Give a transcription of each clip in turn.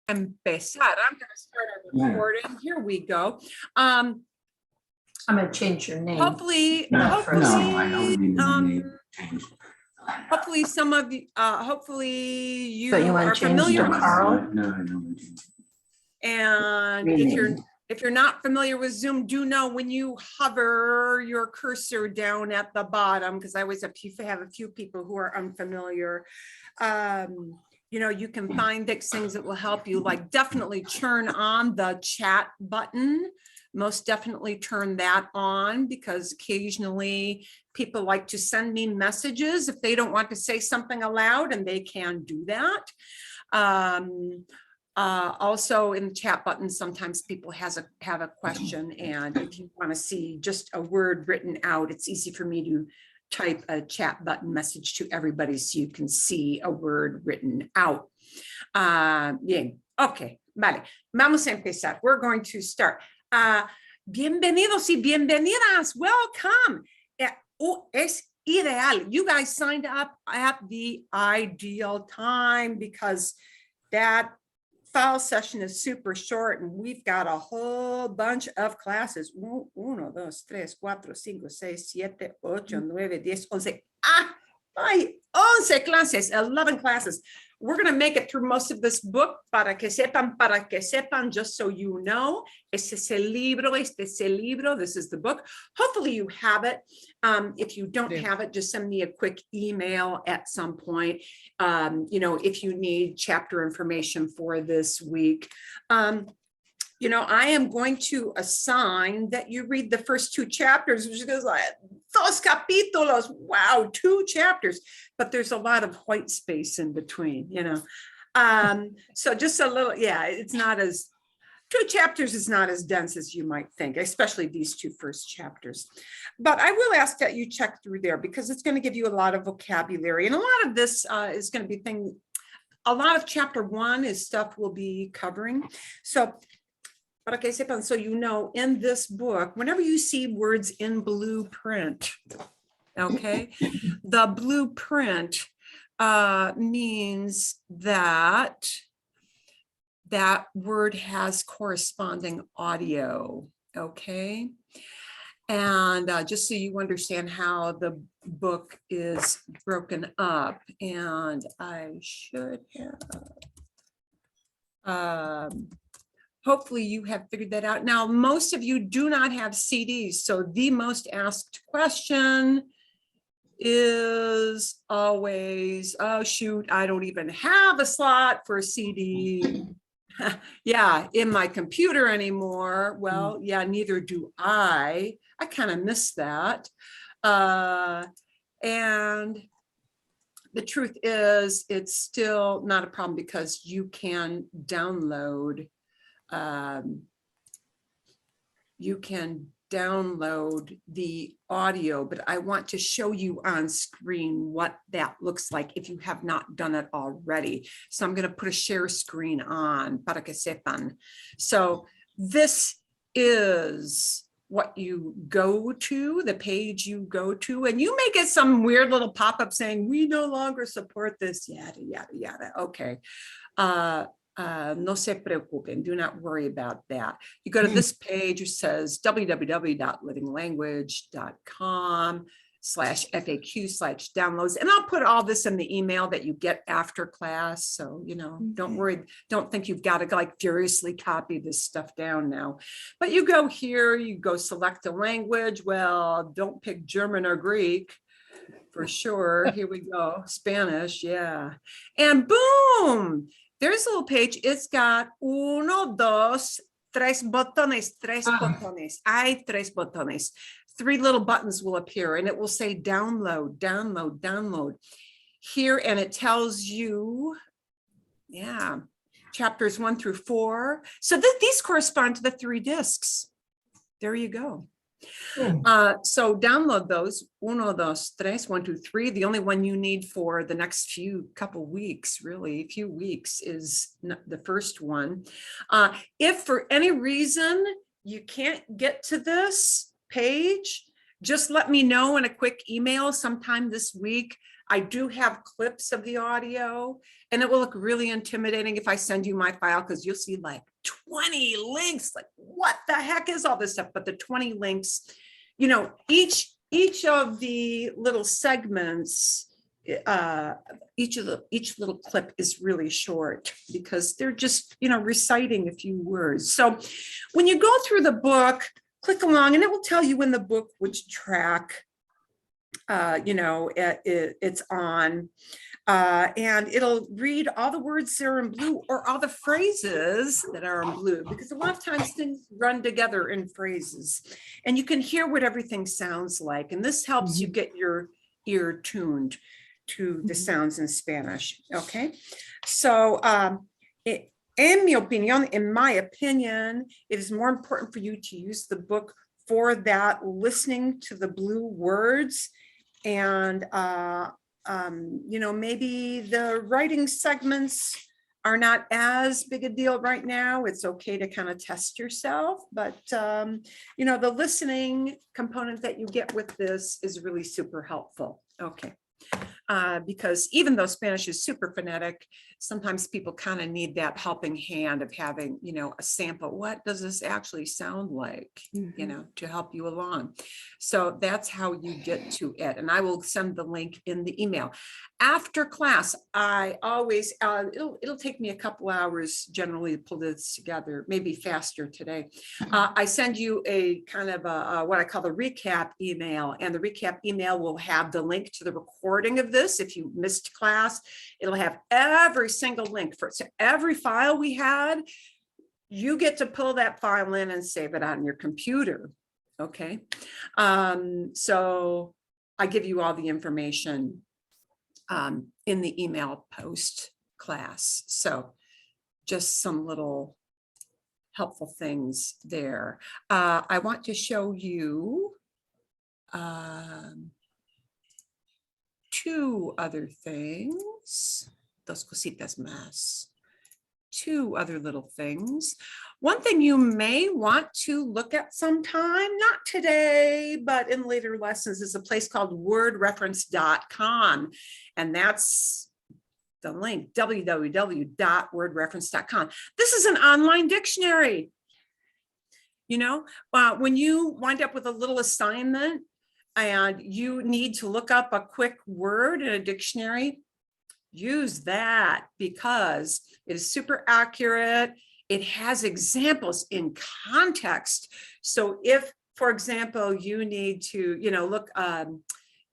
empezar. I'm going to start our recording. Here we go. I'm going to change your name. Hopefully, I don't need my name changed. hopefully some of you, hopefully you, But you want are to change familiar to with Carl? No, I don't. And if you're not familiar with Zoom, do know when you hover your cursor down at the bottom, because I always have a few people who are unfamiliar. You know, you can find things that will help you, like definitely turn on the chat button. Most definitely turn that on, because occasionally people like to send me messages if they don't want to say something aloud, and they can do that. Also in the chat button, sometimes people have a question, and if you want to see just a word written out, it's easy for me to type a chat button message to everybody so you can see a word written out. Bien, okay, vale, vamos a empezar. We're going to start. Bienvenidos y bienvenidas, welcome. Es ideal. You guys signed up at the ideal time, because that file session is super short, and we've got a whole bunch of classes. 1, 2, 3, 4, 5, 6, 7, 8, 9, 10, 11. Hay 11 classes, 11 classes. We're going to make it through most of this book, para que sepan, just so you know. Este es el libro, this is the book. Hopefully you have it. If you don't have it, just send me a quick email at some point. You know, if you need chapter information for this week. You know, I am going to assign that you read the first 2 chapters, which goes like 2 capítulos. Wow, 2 chapters, but there's a lot of white space in between, you know. So just a little, yeah, it's not as, 2 chapters is not as dense as you might think, especially these 2 first chapters. But I will ask that you check through there, because it's going to give you a lot of vocabulary, and a lot of this is going to be a lot of chapter 1 is stuff we'll be covering. So, para que sepan, so you know, in this book, whenever you see words in blueprint, okay, the blueprint means that that word has corresponding audio, okay? And just so you understand how the book is broken up, and I should have, hopefully you have figured that out. Now, most of you do not have CDs, so the most asked question is always, oh shoot, I don't even have a slot for a CD. Yeah, in my computer anymore. Well, yeah, neither do I. I kind of miss that. And the truth is, it's still not a problem, because you can download the audio, but I want to show you on screen what that looks like if you have not done it already. So I'm going to put a share screen on, para que sepan. So this is what you go to, the page you go to, and you may get some weird little pop-up saying, we no longer support this, yada, yada, yada. Okay. No se preocupen, do not worry about that. You go to this page, it says www.livinglanguage.com/FAQ/downloads. And I'll put all this in the email that you get after class. So, you know, don't worry. Don't think you've got to like furiously copy this stuff down now. But you go here, you go select a language. Well, don't pick German or Greek. For sure. Here we go. Spanish. Yeah. And boom. There's a little page. It's got 1, 2, 3 botones, 3 botones. Hay 3 botones. 3 little buttons will appear, and it will say download, download, download here. And it tells you, yeah, chapters 1 through 4. So these correspond to the 3 discs. There you go. So download those 1, 2, 3, 1, 2, 3. The only one you need for the next couple weeks, really, few weeks, is the first one. If for any reason you can't get to this page, just let me know in a quick email sometime this week. I do have clips of the audio, and it will look really intimidating if I send you my file, because you'll see like 20 links, like what the heck is all this stuff? But the 20 links, you know, each of the little segments, each little clip is really short because they're just, you know, reciting a few words. So when you go through the book, click along and it will tell you in the book which track you know, it's on, and it'll read all the words that are in blue or all the phrases that are in blue, because a lot of times things run together in phrases and you can hear what everything sounds like. And this helps you get your ear tuned to the sounds in Spanish. Okay. So, in my opinion, it is more important for you to use the book for that listening to the blue words. And, you know, maybe the writing segments are not as big a deal right now. It's okay to kind of test yourself, but, you know, the listening component that you get with this is really super helpful. Okay. Because even though Spanish is super phonetic, sometimes people kind of need that helping hand of having, you know, a sample. What does this actually sound like, you know, to help you along? So that's how you get to it. And I will send the link in the email. After class, I always, it'll take me a couple hours generally to pull this together, maybe faster today. I send you a kind of what I call the recap email, and the recap email will have the link to the recording of this. If you missed class, it'll have every single link for it. So every file we had, you get to pull that file in and save it on your computer. Okay. So I give you all the information in the email post class. So just some little helpful things there. I want to show you two other things, dos cositas más, two other little things. One thing you may want to look at sometime, not today, but in later lessons, is a place called wordreference.com. And that's the link, www.wordreference.com. This is an online dictionary. You know, when you wind up with a little assignment and you need to look up a quick word in a dictionary, use that because it is super accurate. It has examples in context. So if, for example, you need to, you know, look,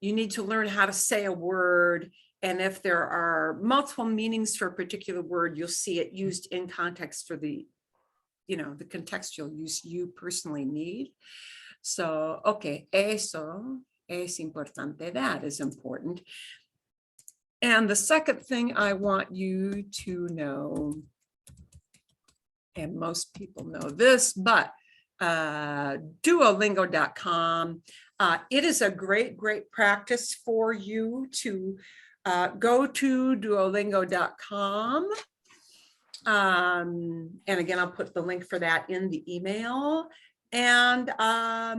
you need to learn how to say a word. And if there are multiple meanings for a particular word, you'll see it used in context for the, you know, the contextual use you personally need. So, okay, eso es importante. That is important. And the second thing I want you to know, and most people know this, but duolingo.com, it is a great practice for you to go to duolingo.com. And again, I'll put the link for that in the email. And I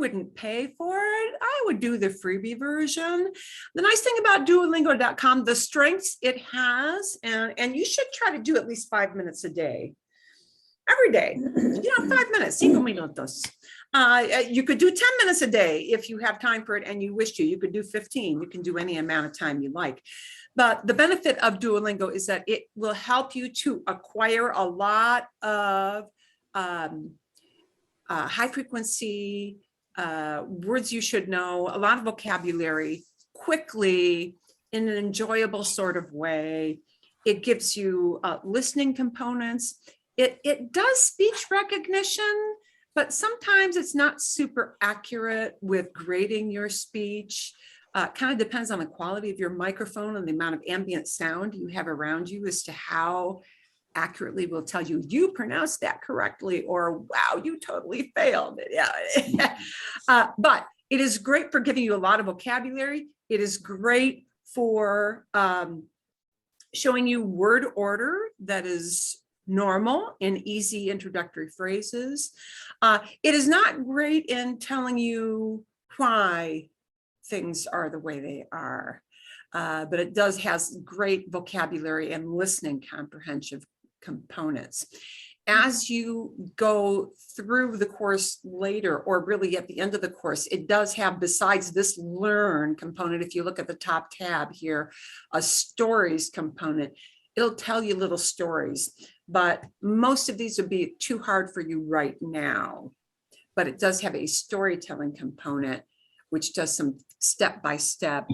wouldn't pay for it. I would do the freebie version. The nice thing about duolingo.com, the strengths it has, and you should try to do at least 5 minutes a day. Every day, you know, 5 minutes, 5 minutos. You could do 10 minutes a day if you have time for it and you wish to. You could do 15. You can do any amount of time you like. But the benefit of Duolingo is that it will help you to acquire a lot of high frequency words you should know, a lot of vocabulary quickly in an enjoyable sort of way. It gives you listening components. It does speech recognition, but sometimes it's not super accurate with grading your speech. Kind of depends on the quality of your microphone and the amount of ambient sound you have around you as to how accurately will tell you, you pronounced that correctly, or wow, you totally failed. Yeah. But it is great for giving you a lot of vocabulary. It is great for showing you word order that is normal in easy introductory phrases. It is not great in telling you why things are the way they are. But it does has great vocabulary and listening comprehensive components. As you go through the course later, or really at the end of the course, it does have, besides this learn component, if you look at the top tab here, a stories component. It'll tell you little stories, but most of these would be too hard for you right now. But it does have a storytelling component, which does some step-by-step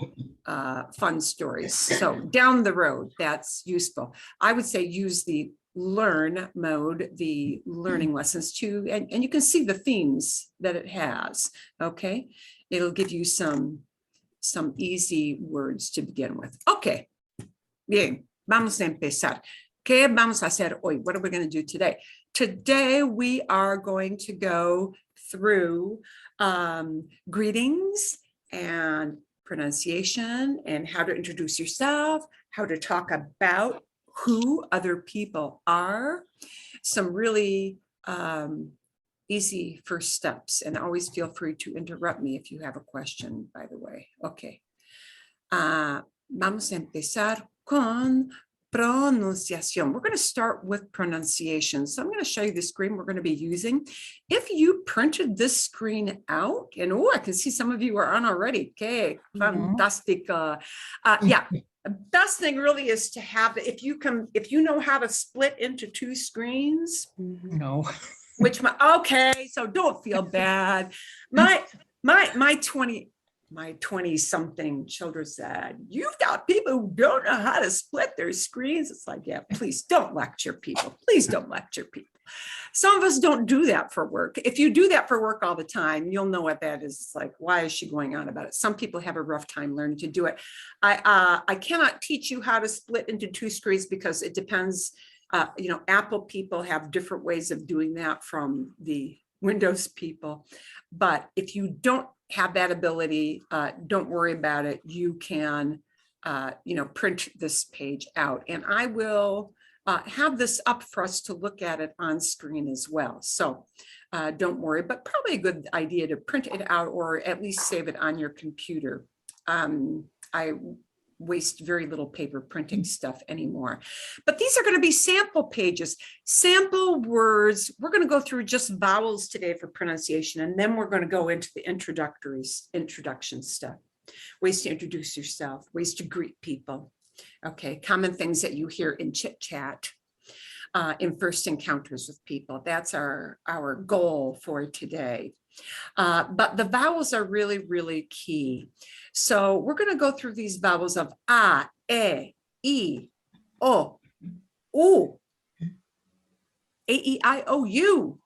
fun stories. So down the road, that's useful. I would say use the learn mode, the learning lessons too, and you can see the themes that it has. Okay, it'll give you some easy words to begin with. Okay, bien, vamos a empezar. ¿Qué vamos a hacer hoy? What are we going to do today? Today we are going to go through greetings and pronunciation and how to introduce yourself, how to talk about who other people are, some really easy first steps, and always feel free to interrupt me if you have a question, by the way. Okay. Vamos a empezar con pronunciación. We're going to start with pronunciation. So I'm going to show you the screen we're going to be using. If you printed this screen out, and oh, I can see some of you are on already. Okay, fantastic. Yeah. The best thing really is to have, if you know how to split into two screens. No. Okay, so don't feel bad. My 20 something children said, you've got people who don't know how to split their screens. It's like, yeah, please don't lecture people. Please don't lecture people. Some of us don't do that for work. If you do that for work all the time, you'll know what that is. It's like, why is she going on about it? Some people have a rough time learning to do it. I cannot teach you how to split into two screens because it depends. Apple people have different ways of doing that from the Windows people. But if you don't have that ability, don't worry about it. You can, print this page out, and I will have this up for us to look at it on screen as well. So don't worry, but probably a good idea to print it out or at least save it on your computer. I waste very little paper printing stuff anymore. But these are going to be sample pages, sample words. We're going to go through just vowels today for pronunciation, and then we're going to go into the introduction stuff. Ways to introduce yourself, ways to greet people. Okay, common things that you hear in chit chat, in first encounters with people. That's our goal for today. But the vowels are really, really key. So we're going to go through these vowels of A, E, I, O, U, A, E, I, O, U.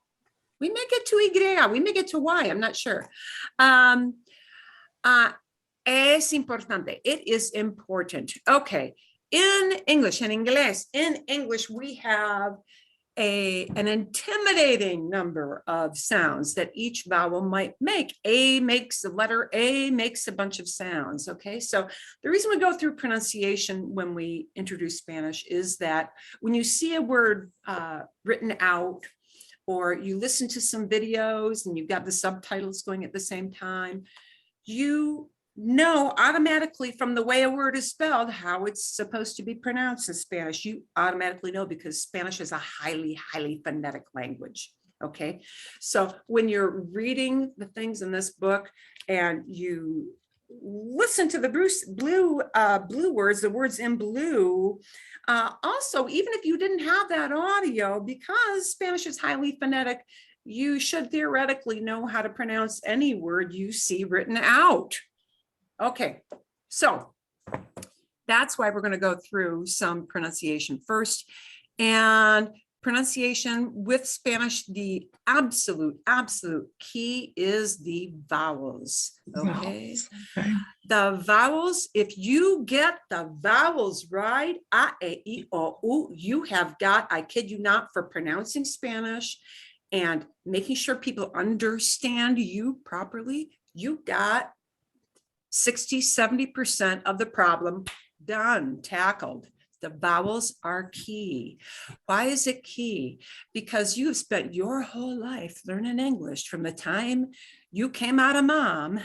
We may get to Y, we may get to Y, I'm not sure. Es importante, it is important. Okay, in English, in English, we have an intimidating number of sounds that each vowel might make. The letter A makes a bunch of sounds, okay? So the reason we go through pronunciation when we introduce Spanish is that when you see a word written out, or you listen to some videos and you've got the subtitles going at the same time, you know automatically from the way a word is spelled how it's supposed to be pronounced in Spanish. You automatically know because Spanish is a highly, highly phonetic language. Okay, so when you're reading the things in this book and you listen to the blue words, the words in blue, also, even if you didn't have that audio, because Spanish is highly phonetic, you should theoretically know how to pronounce any word you see written out. Okay, so that's why we're going to go through some pronunciation first. And pronunciation with Spanish, the absolute key is the vowels. Okay, the vowels, if you get the vowels right, A, E, I, O, U, you have got, I kid you not, for pronouncing Spanish and making sure people understand you properly, you got 60-70% of the problem done, tackled. The vowels are key. Why is it key? Because you've spent your whole life learning English from the time you came out of mom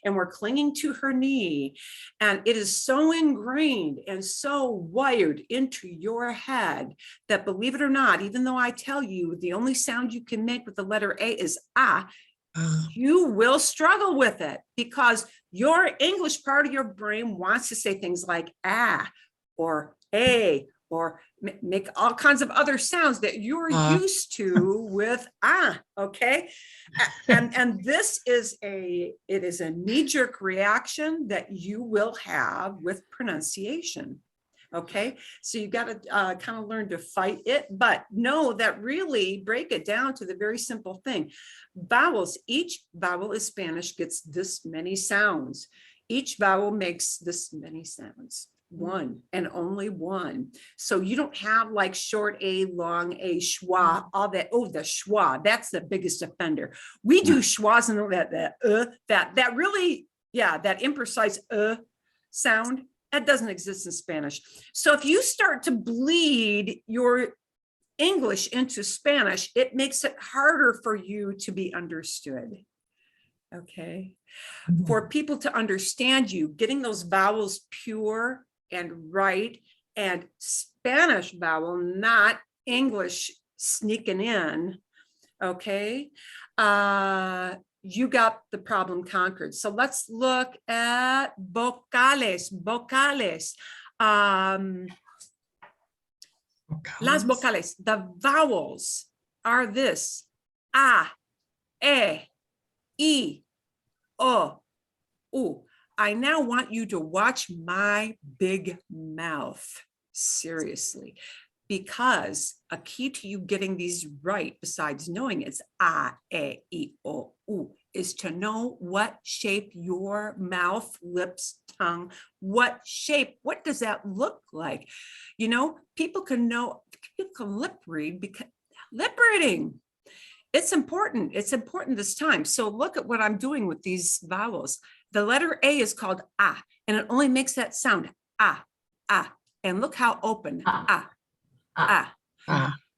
and were clinging to her knee. And it is so ingrained and so wired into your head that, believe it or not, even though I tell you the only sound you can make with the letter A is ah, you will struggle with it because your English part of your brain wants to say things like ah or a or make all kinds of other sounds that you're used to with okay? And this is it is a knee-jerk reaction that you will have with pronunciation. Okay, so you got to kind of learn to fight it, but know that really break it down to the very simple thing. Vowels, each vowel in Spanish gets this many sounds. Each vowel makes this many sounds. One and only one. So you don't have like short A, long A, schwa, all that. Oh, the schwa, that's the biggest offender. We do schwas and that really, yeah, that imprecise sound, that doesn't exist in Spanish. So if you start to bleed your English into Spanish, it makes it harder for you to be understood. Okay. For people to understand you, getting those vowels pure and right, and Spanish vowel, not English sneaking in, okay, you got the problem conquered. So let's look at vocales, las vocales. The vowels are this: a, e, I, o, u. I now want you to watch my big mouth, seriously, because a key to you getting these right, besides knowing it's a, e, I, o, u, is to know what shape your mouth, lips, tongue, what shape, what does that look like? You know, people can lip read because lip reading. It's important. It's important this time. So look at what I'm doing with these vowels. The letter A is called ah, and it only makes that sound ah. And look how open ah.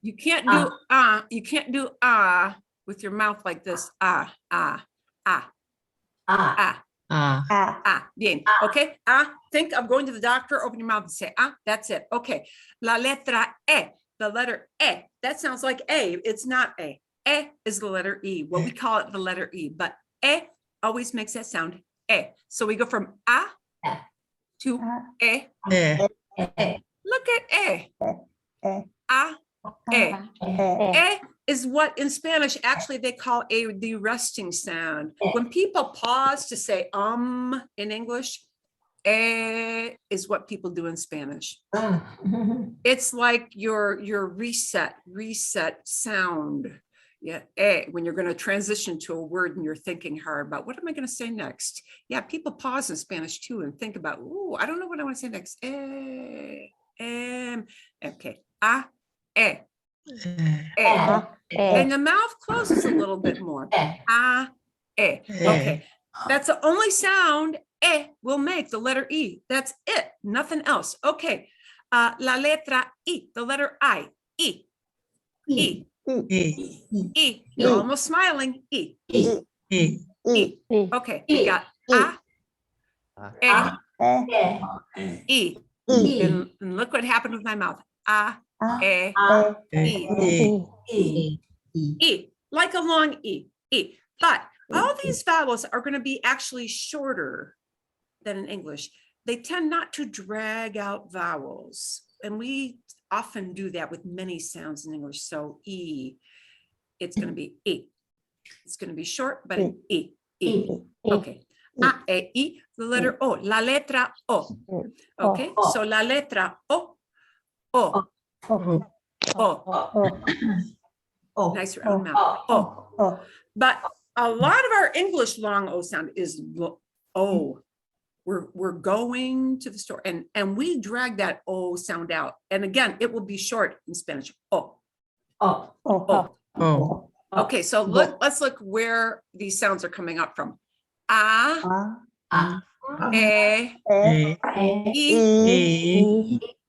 You can't do you can't do with your mouth like this. Bien. Okay. Think of going to the doctor, open your mouth and say that's it. Okay. La letra E, the letter E, that sounds like A. It's not A. E is the letter E. Well, we call it the letter E, but E always makes that sound E. So we go from A to E. Look at E. A, E. E is what in Spanish actually they call the resting sound. When people pause to say in English, E is what people do in Spanish. It's like your reset sound. Yeah, when you're going to transition to a word and you're thinking hard about what am I going to say next? Yeah, people pause in Spanish too and think about, oh, I don't know what I want to say next. Okay, E. And the mouth closes a little bit more. E. Okay, that's the only sound will make, the letter E. That's it, nothing else. Okay, la letra I, the letter I. I. You're almost smiling. I. Okay, we got I. And look what happened with my mouth. I. Like a long E. But all these vowels are going to be actually shorter than in English. They tend not to drag out vowels. And we often do that with many sounds in English. So E, it's going to be E. It's going to be short, but E. Okay. A, E, I, the letter O, la letra O. Okay, so la letra O. Nice round mouth. But a lot of our English long O sound is O. We're going to the store and we drag that O sound out. And again, it will be short in Spanish. Okay, so let's look where these sounds are coming up from. A, E,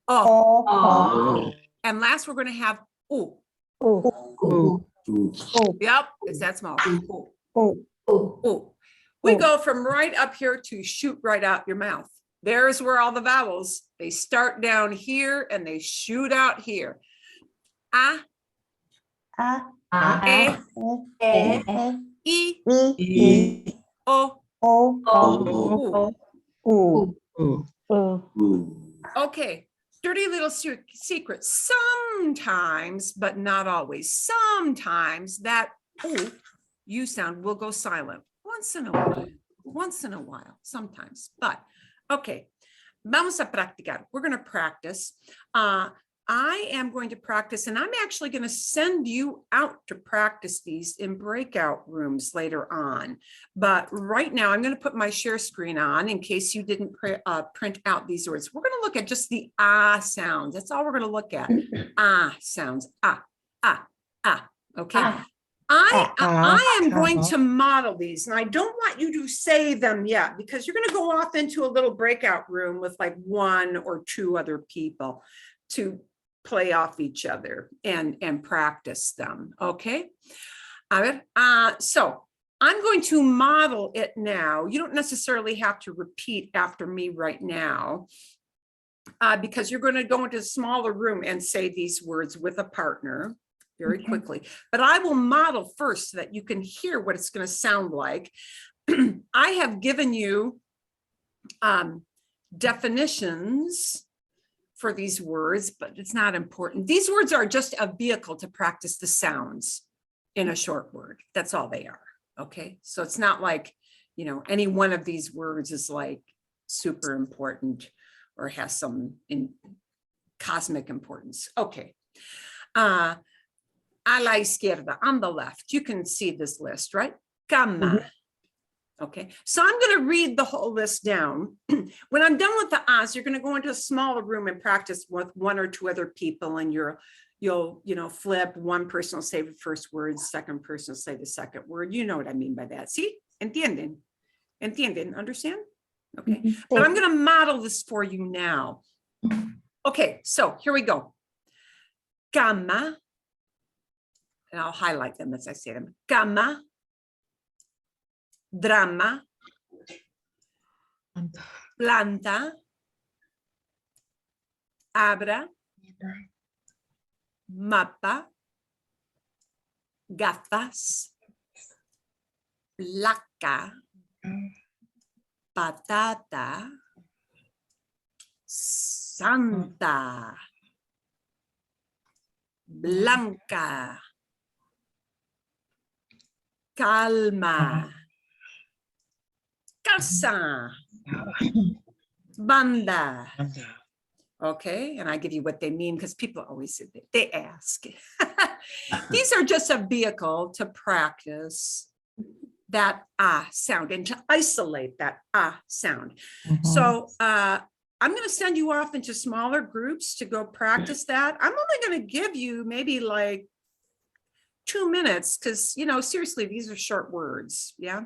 I, oh. Oh. And last, we're going to have ooh. Ooh. Yep, it's that small. Ooh. Oh. Ooh. We go from right up here to shoot right out your mouth. There's where all the vowels, they start down here and they shoot out here. A, E, E. O, Oh. ooh. Ooh. Okay, dirty little secret. Sometimes, but not always, sometimes that ooh, U sound will go silent. Once in a while, sometimes, but okay. Vamos a practicar. We're going to practice. I am going to practice, and I'm actually going to send you out to practice these in breakout rooms later on. But right now, I'm going to put my share screen on in case you didn't print out these words. We're going to look at just the ah sounds. That's all we're going to look at. Ah sounds. Ah, ah, ah. Okay. I am going to model these, and I don't want you to say them yet because you're going to go off into a little breakout room with like 1 or 2 other people to play off each other and practice them. Okay. So I'm going to model it now. You don't necessarily have to repeat after me right now because you're going to go into a smaller room and say these words with a partner very quickly, but I will model first so that you can hear what it's going to sound like. I have given you definitions for these words, but it's not important. These words are just a vehicle to practice the sounds in a short word. That's all they are. Okay. So it's not like, you know, any one of these words is like super important or has some cosmic importance. Okay. A la izquierda, on the left, you can see this list, right? Cama. Okay, so I'm going to read the whole list down. When I'm done with the A's, you're going to go into a smaller room and practice with 1 or 2 other people, and you'll flip. One person will say the first word, second person will say the second word. You know what I mean by that. See? Entienden? Entienden? Understand? Okay, but I'm going to model this for you now. Okay, so here we go. Cama, and I'll highlight them as I say them. Cama. Drama, planta, abra, mapa, gafas, placa, patata, santa, blanca, calma, casa, banda. Okay, and I give you what they mean because people always they ask. These are just a vehicle to practice that ah sound and to isolate that ah sound. So I'm going to send you off into smaller groups to go practice that. I'm only going to give you maybe like 2 minutes because, you know, seriously, these are short words. Yeah.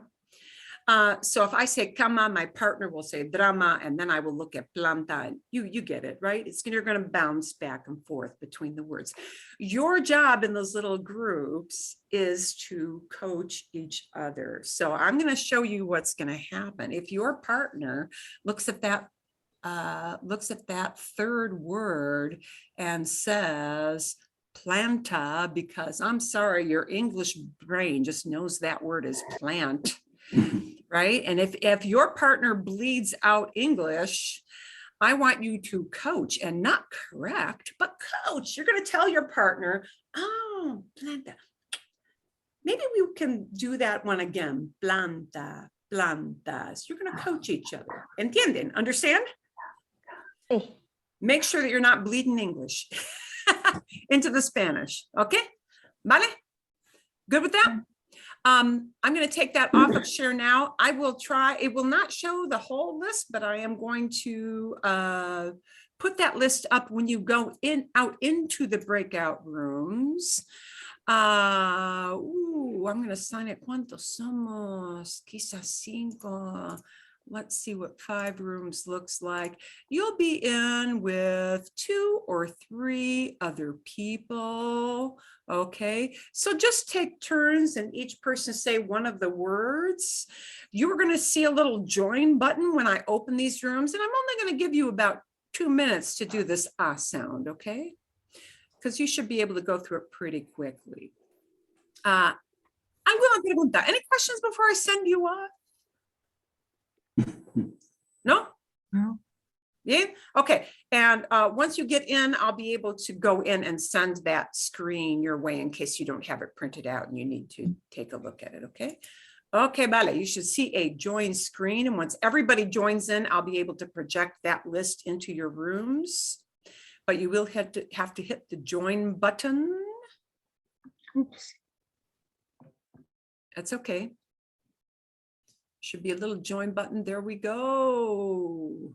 So if I say cama, my partner will say drama, and then I will look at planta. You get it, right? You're going to bounce back and forth between the words. Your job in those little groups is to coach each other. So I'm going to show you what's going to happen. If your partner looks at that third word and says planta, because I'm sorry, your English brain just knows that word is plant. Right? And if your partner bleeds out English, I want you to coach and not correct, but coach. You're going to tell your partner, oh, planta. Maybe we can do that one again. Planta, plantas. You're going to coach each other. Entienden? Understand? Make sure that you're not bleeding English into the Spanish. Okay? Vale? Good with that? I'm going to take that off of share now. I will try. It will not show the whole list, but I am going to put that list up when you go out into the breakout rooms. I'm going to sign it. ¿Cuántos somos? Quizás 5. let's see what 5 rooms looks like. You'll be in with 2 or 3 other people. Okay, so just take turns and each person say one of the words. You're going to see a little join button when I open these rooms, and I'm only going to give you about 2 minutes to do this ah sound, okay? Because you should be able to go through it pretty quickly. ¿Alguna pregunta? Any questions before I send you off? No? No. Yeah, okay. And once you get in, I'll be able to go in and send that screen your way in case you don't have it printed out and you need to take a look at it, okay? Okay, vale, you should see a join screen. And once everybody joins in, I'll be able to project that list into your rooms. But you will have to hit the join button. Oops. That's okay. Should be a little join button. There we go.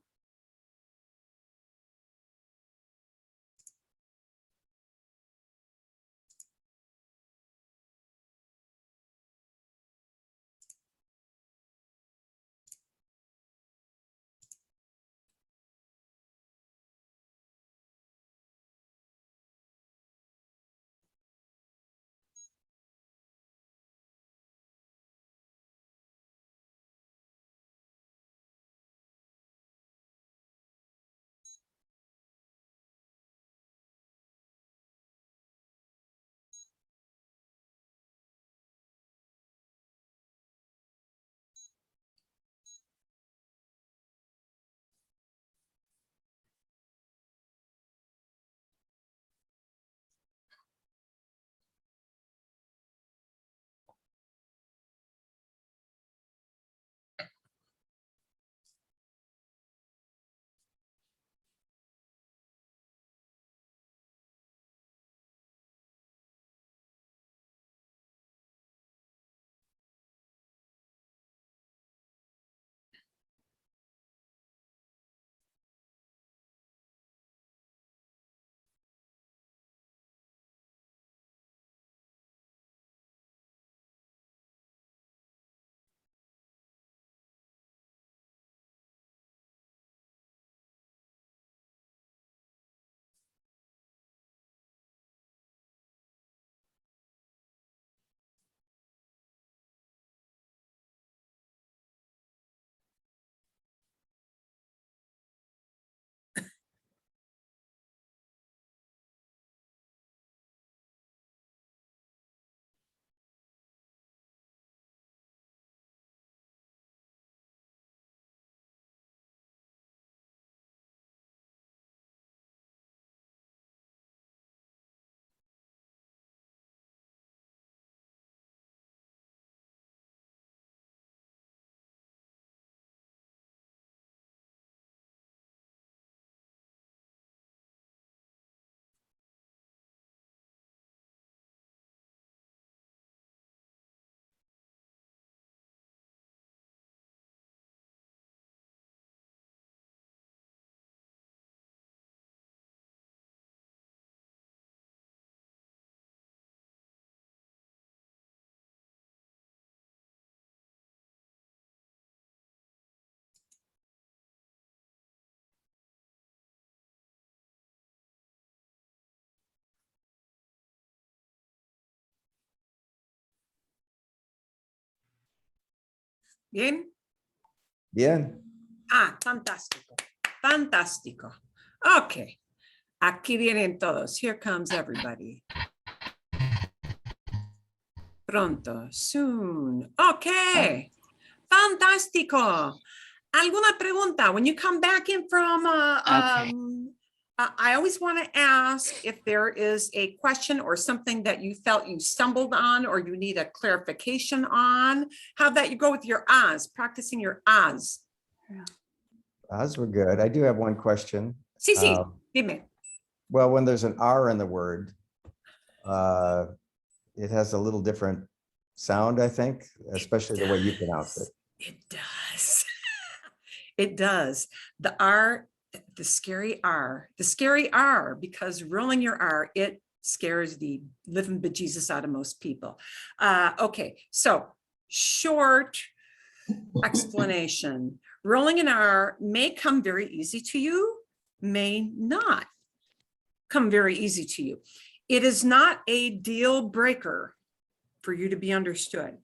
Bien. Bien. Ah, fantástico. Fantástico. Okay. Aquí vienen todos. Here comes everybody. Pronto. Soon. Okay. Fantástico. ¿Alguna pregunta? When you come back in from, I always want to ask if there is a question or something that you felt you stumbled on or you need a clarification on. How about you go with your ahs, practicing your ahs? Those were good. I do have one question. Sí, sí, dime. Well, when there's an R in the word, it has a little different sound, I think, especially the way you pronounce it. It does. It does. The R, the scary R, because rolling your R, it scares the living bejesus out of most people. Okay, so short explanation. Rolling an R may come very easy to you, may not come very easy to you. It is not a deal breaker for you to be understood,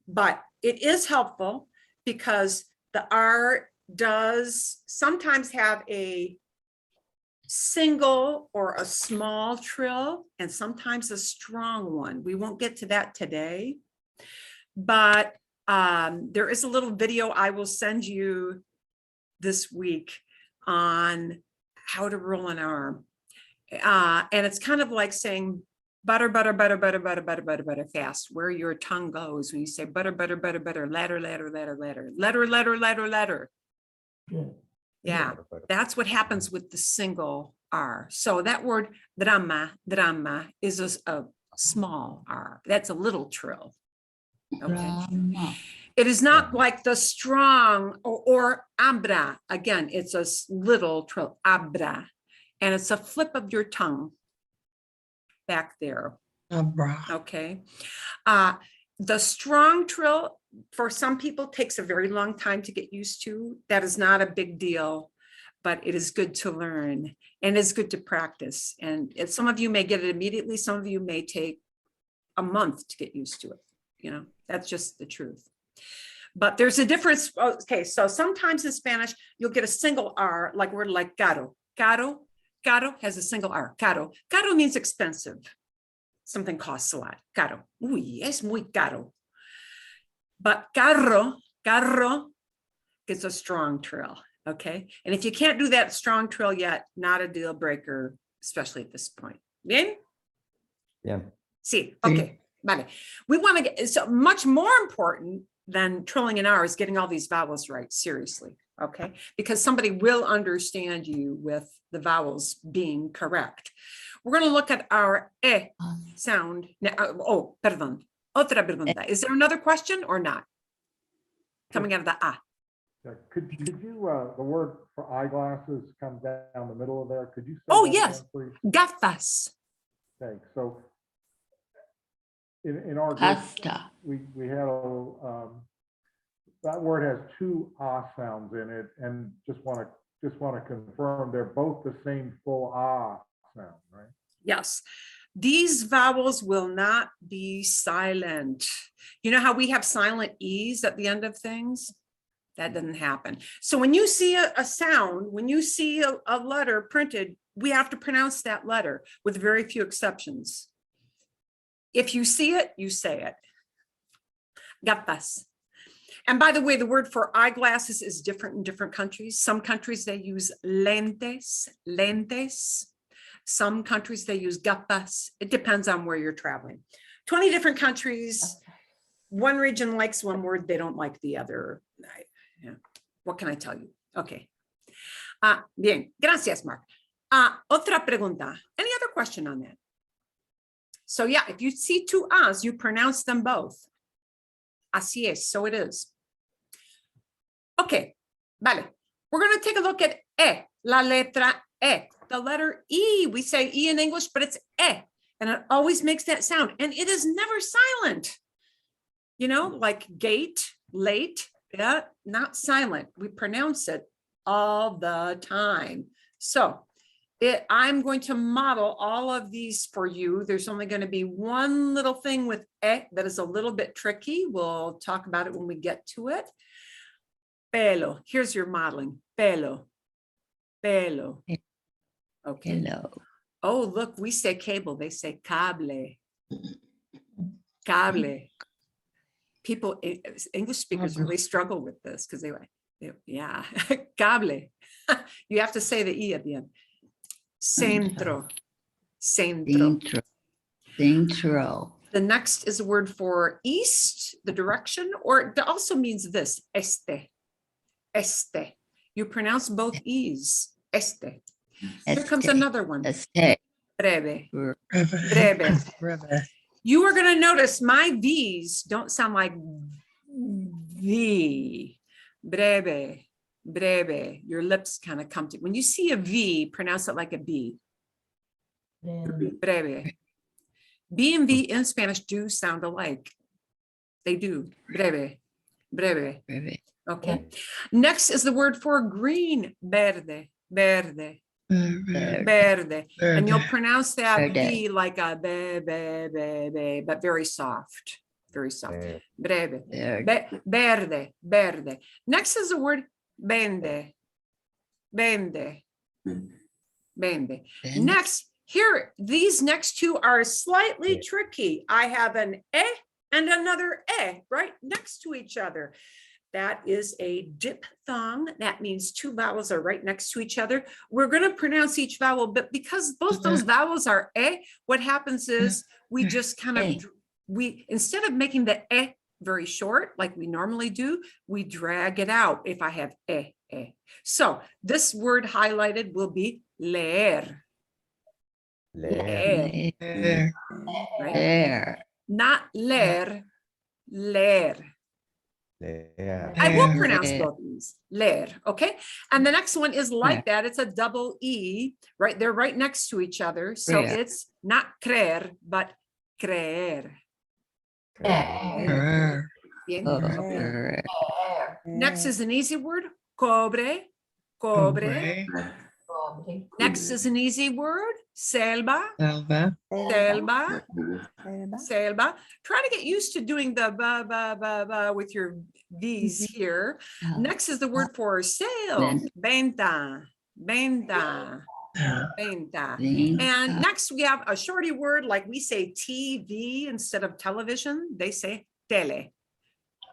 but it is helpful because the R does sometimes have a single or a small trill and sometimes a strong one. We won't get to that today, but there is a little video I will send you this week on how to roll an R. And it's kind of like saying butter, butter, butter, butter, butter, butter, butter, butter, fast, where your tongue goes when you say butter, butter, butter, butter, ladder, ladder, ladder, ladder, letter, letter, letter, letter. Yeah, that's what happens with the single R. So that word drama, drama is a small R. That's a little trill. Okay. It is not like the strong or abra. Again, it's a little trill, abra. And it's a flip of your tongue back there. Okay. The strong trill for some people takes a very long time to get used to. That is not a big deal, but it is good to learn and it's good to practice. And if some of you may get it immediately, some of you may take a month to get used to it. You know, that's just the truth. But there's a difference. Okay, so sometimes in Spanish, you'll get a single R, like a word like caro. Caro, caro has a single R. Caro. Caro means expensive. Something costs a lot. Caro. Uy, es muy caro. But carro, carro gets a strong trill. Okay. And if you can't do that strong trill yet, not a deal breaker, especially at this point. Bien? Yeah. See, okay. Vale. We want to get, so much more important than trilling an R is getting all these vowels right, seriously, okay? Because somebody will understand you with the vowels being correct. We're going to look at our E sound. Oh, perdón. Otra pregunta. Is there another question or not? Coming out of the A. Could you, the word for eyeglasses comes down the middle of there. Could you say Oh, that yes. again, please? Gafas. Thanks. So in our group, Hasta. we had that word has two ah sounds in it, and just want to confirm they're both the same full ah sound, right? Yes. These vowels will not be silent. You know how we have silent E's at the end of things? That doesn't happen. So when you see a sound, when you see a letter printed, we have to pronounce that letter with very few exceptions. If you see it, you say it. Gafas. And by the way, the word for eyeglasses is different in different countries. Some countries they use lentes, lentes. Some countries they use gafas. It depends on where you're traveling. 20 different countries. One region likes one word, they don't like the other. Yeah. What can I tell you? Okay. Bien, gracias, Mark. Otra pregunta. Any other question on that? So yeah, if you see two A's, you pronounce them both. Así es, so it is. Okay, vale. We're going to take a look at E, la letra E. The letter E, we say E in English, but it's E. And it always makes that sound. And it is never silent. You know, like gate, late, yeah, not silent. We pronounce it all the time. So I'm going to model all of these for you. There's only going to be one little thing with E that is a little bit tricky. We'll talk about it when we get to it. Pelo. Here's your modeling. Pelo. Pelo. Okay. Hello. Oh, look, we say cable. They say cable. Cable. People, English speakers really struggle with this because yeah, cable. You have to say the E at the end. Centro. Centro. Centro. Centro. The next is a word for east, the direction, or it also means this, este. Este. You pronounce both E's. Este. Here comes another one. Este. Breve. Breve. You are going to notice my V's don't sound like V. Breve. Breve. Your lips kind of come to, when you see a V, pronounce it like a B. Breve. B and V in Spanish do sound alike. They do. Breve. Breve. Breve. Okay. Next is the word for green, verde, verde, verde. And you'll pronounce that Verde. V like a be, but very soft, very soft. Eh, Breve, Verde. verde, verde. Next is the word vende, vende, vende. Next, here, these next two are slightly Yeah. tricky. I have an e and another e right next to each other. That is a diphthong. That means two vowels are right next to each other. We're going to pronounce each vowel, but because both those vowels are e, what happens is we just kind of, instead of making the e very short, like we normally do, we drag it out if I have e. So this word highlighted will be leer. leer, Leer, right? There. Not leer, leer. leer, I will Leer. pronounce both of these, leer, okay? And the next one is like that. It's a double E, right? They're right next to each other. So Leer. it's not creer, but creer. There. Bien. Oh, Okay. there. Next is an easy word, cobre, cobre. Next is an easy word, selva, Selva. selva, selva. Try to get used to doing the ba with your V's here. Next is the word for sale, venta, venta, venta. And next we have a shorty word, like we say TV instead of television, they say tele,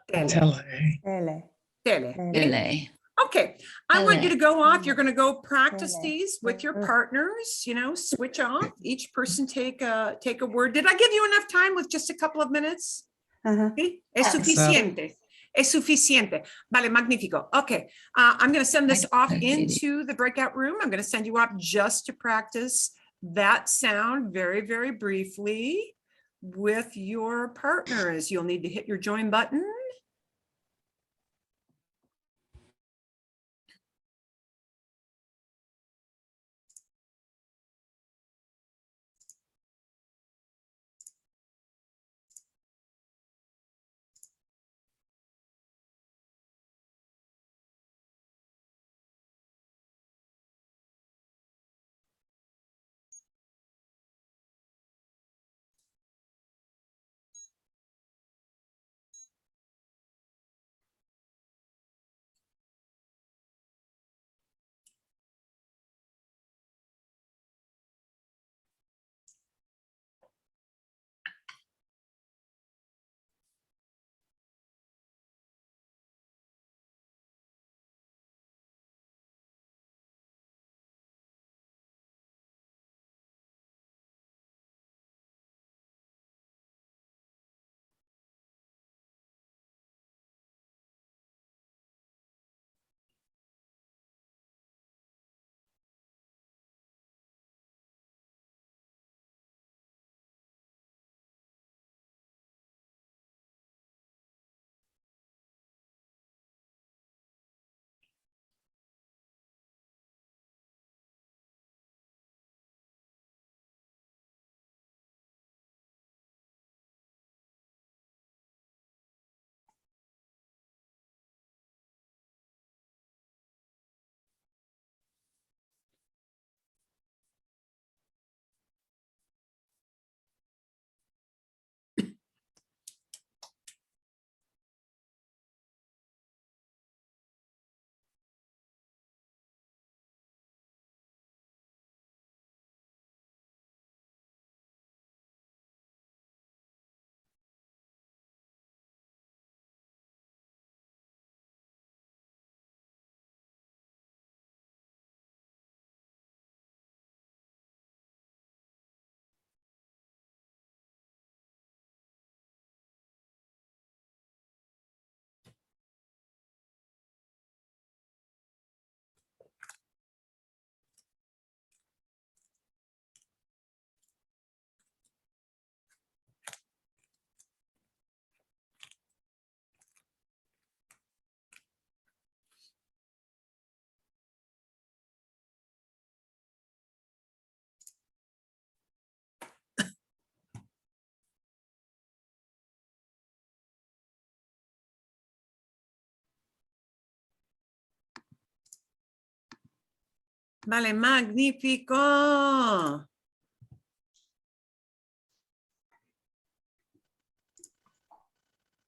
tele, tele. Delay. Okay, I want you to go off. You're Tele. going to go practice Tele. these with your partners, you know, switch off. Each person take a word. Did I give you enough time with just a couple of minutes? ¿Sí? Es suficiente. Es suficiente. Vale, magnífico. Okay, I'm going to send this off into the breakout room. I'm going to send you off just to practice that sound very, very briefly with your partners. You'll need to hit your join button. Vale, magnífico.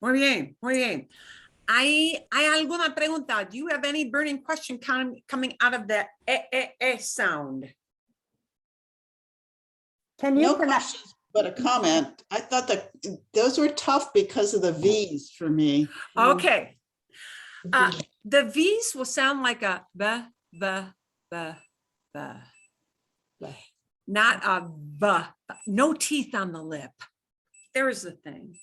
Muy bien, muy bien. ¿Hay alguna pregunta? Do you have any burning question coming out of that sound? Can you No pronounce? questions, but a comment. I thought that those were tough because of the V's for me. Okay. The V's will sound like a the, the. Not a the, no teeth on the lip. There's the thing.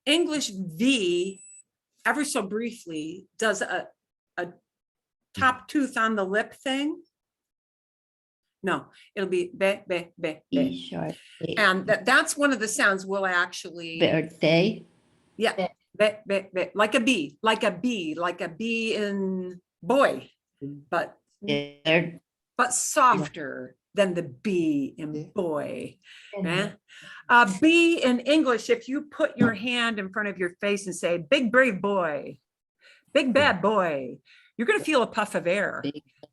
English V, ever so briefly, does a top tooth on the lip thing. No, it'll be be, be, be, E be. sharp. And that's one of the sounds we'll actually, Birthday. yeah, be, be, be, like a B, like a B, like a B in boy, but There. softer than the B in boy. Eh? B in English, if you put your hand in front of your face and say, big brave boy, big bad boy, you're going to feel a puff of air.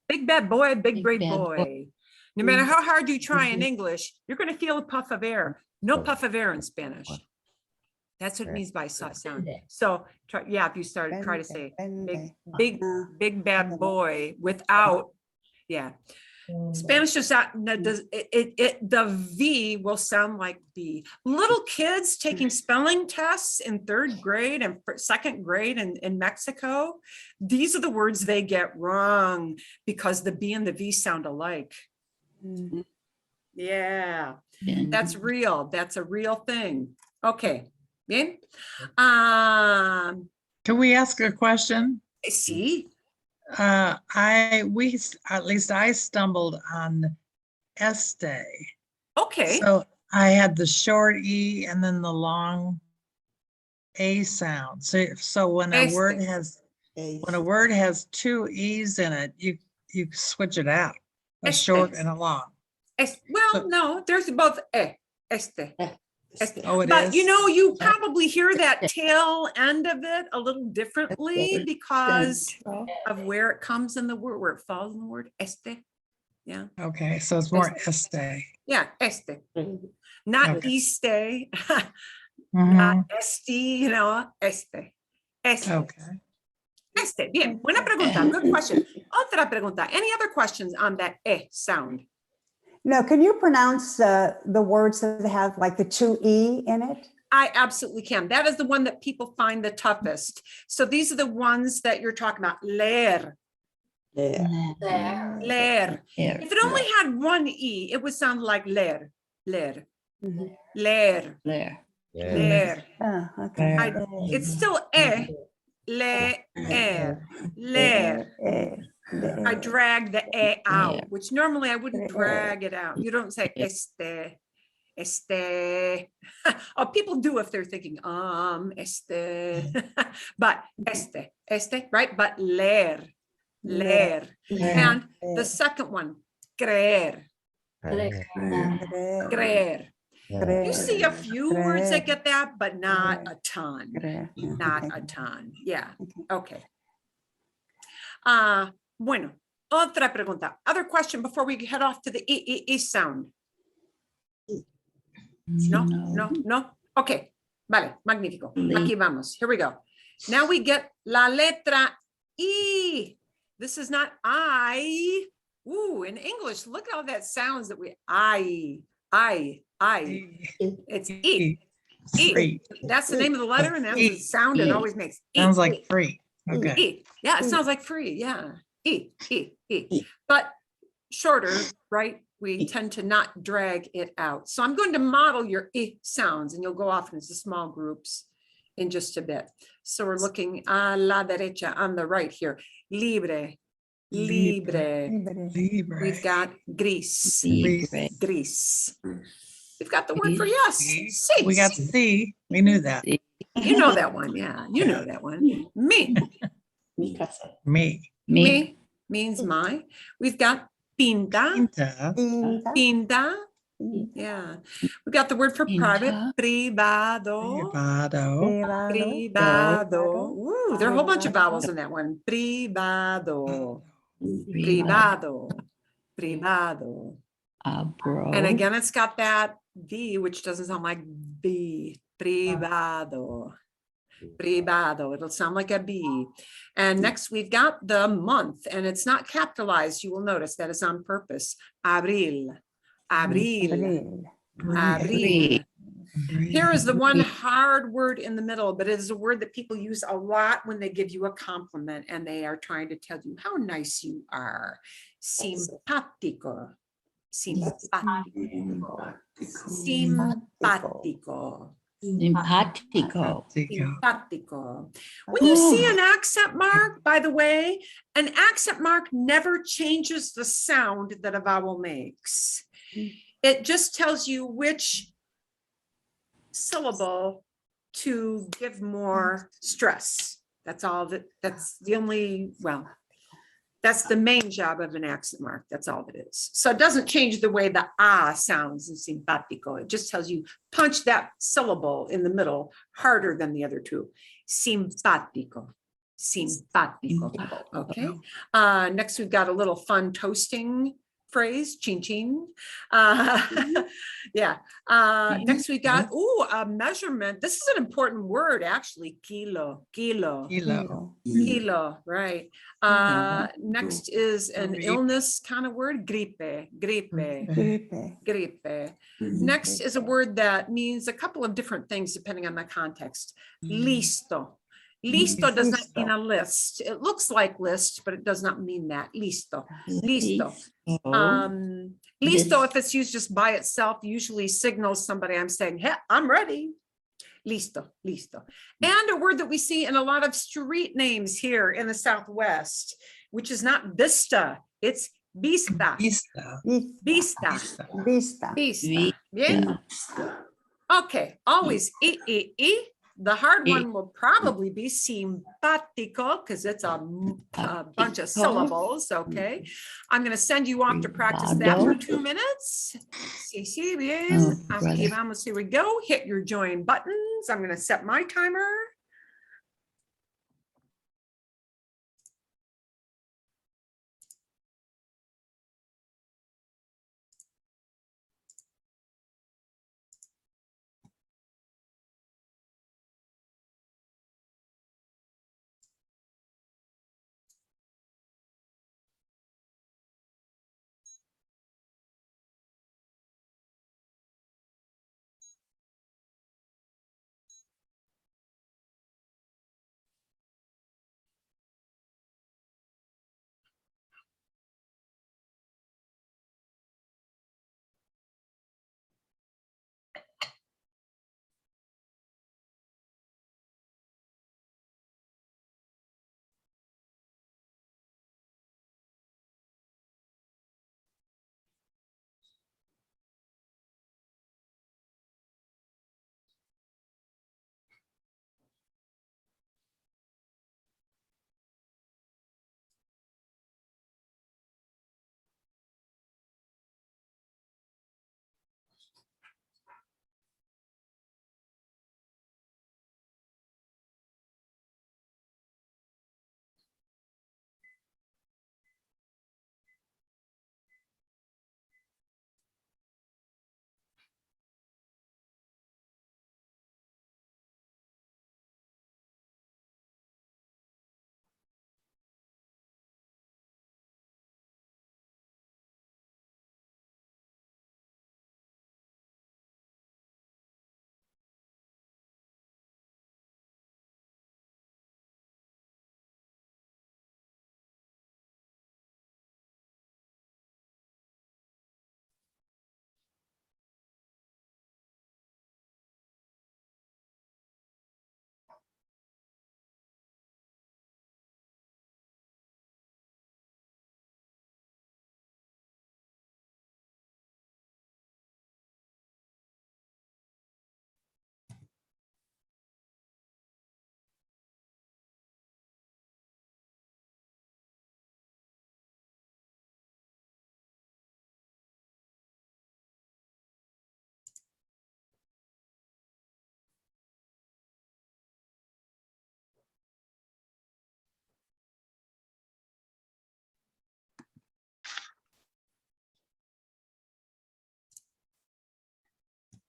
Big bad boy, big brave bad boy. boy. No matter how hard you try in English, you're going to feel a puff of air. No puff of air in Spanish. That's what it means by soft sound. So try, yeah, if you try to say big bad boy without, yeah. Spanish does not, does the V will sound like B. Little kids taking spelling tests in 3rd grade and 2nd grade in Mexico, these are the words they get wrong because the B and the V sound alike. Yeah, that's real. That's a real thing. Okay. Bien. Can we ask a question? See? At least I stumbled on este. Okay. So I had the short E and then the long A sound. So when a word Este. has 2 E's in it, you switch it out, a short and a long. Well, no, there's both este. Oh, it But is? you know, you probably hear that tail end of it a little differently because of where it comes in the word, where it falls in the word este. Yeah. Okay, so it's more este. Yeah, este. Not Okay. iste, Mhm. not este, you know, este. Este. Okay. Este. Bien. Buena pregunta. Good question. Otra pregunta. Any other questions on that sound? No, can you pronounce the words that have like the 2 E in it? I absolutely can. That is the one that people find the toughest. So these are the ones that you're talking about. Leer. Leer. If it only had 1 E, it would sound like leer. Leer. Leer. There. Leer. Oh, okay. It's still leer. Leer. I drag the out, which normally I wouldn't drag it out. You don't say este. Oh, people do if they're thinking, este. But este, right? But leer. And the second one, creer. Creer. You see a few words that get that, but not a ton. Not a ton. Yeah. Okay. Bueno, otra pregunta. Other question before we head off to the E sound. No. Okay. Vale, magnífico. Aquí vamos. Here we go. Now we get la letra E. This is not I. Ooh, in English, look at all that sounds that we I. It's E. Free. That's the name of the letter, and that's the sound it always makes. E. Sounds like free. Okay. E. Yeah, it sounds like free. Yeah. E. But shorter, right? We tend to not drag it out. So I'm going to model your E sounds, and you'll go off into small groups in just a bit. So we're looking a la derecha, on the right here. Libre. We've got gris. Gris. We've got the word for yes. Sí. We got C. We knew that. You know that one. Yeah, you know that one. Me. Me means my. We've got pinta. Pinta. Yeah. We got the word for private. Privado. Privado. Ooh, there are a whole bunch of vowels in that one. Privado. Privado. privado. Abro. And again, it's got that V, which doesn't sound like B, privado. Privado, it'll sound like a B. And next we've got the month, and it's not capitalized. You will notice that is on purpose. Abril, abril, abril. Here is the one hard word in the middle, but it is a word that people use a lot when they give you a compliment and they are trying to tell you how nice you are. Simpático. Simpático. Simpático. Simpatico. Simpático. When you see an accent mark, by the way, an accent mark never changes the sound that a vowel makes. It just tells you which syllable to give more stress. That's all that's the only, well, that's the main job of an accent mark. That's all it is. So it doesn't change the way the ah sounds in simpático. It just tells you punch that syllable in the middle harder than the other two. Simpático. Simpático. Okay. Next, we've got a little fun toasting phrase, chin chin. Yeah. Next we got, a measurement. This is an important word, actually. Kilo, kilo, kilo, right. Next is an Gripe. illness kind of word, gripe, gripe, Gripe. gripe. Next is a word that means a couple of different things depending on the context. Listo. Listo does not mean a list. It looks like list, but it does not mean that. Listo. Listo. Listo, if it's used just by itself, usually signals somebody I'm saying, hey, I'm ready. Listo, listo. And a word that we see in a lot of street names here in the Southwest, which is not vista, it's vista, Vista. vista, Vista. vista. Bien? Okay, always e. The hard one will probably be simpático because it's a bunch of syllables. Okay, I'm going to send you off to practice that for 2 minutes. Sí, bien. Aquí vamos. Here we go. Hit your join buttons. I'm going to set my timer.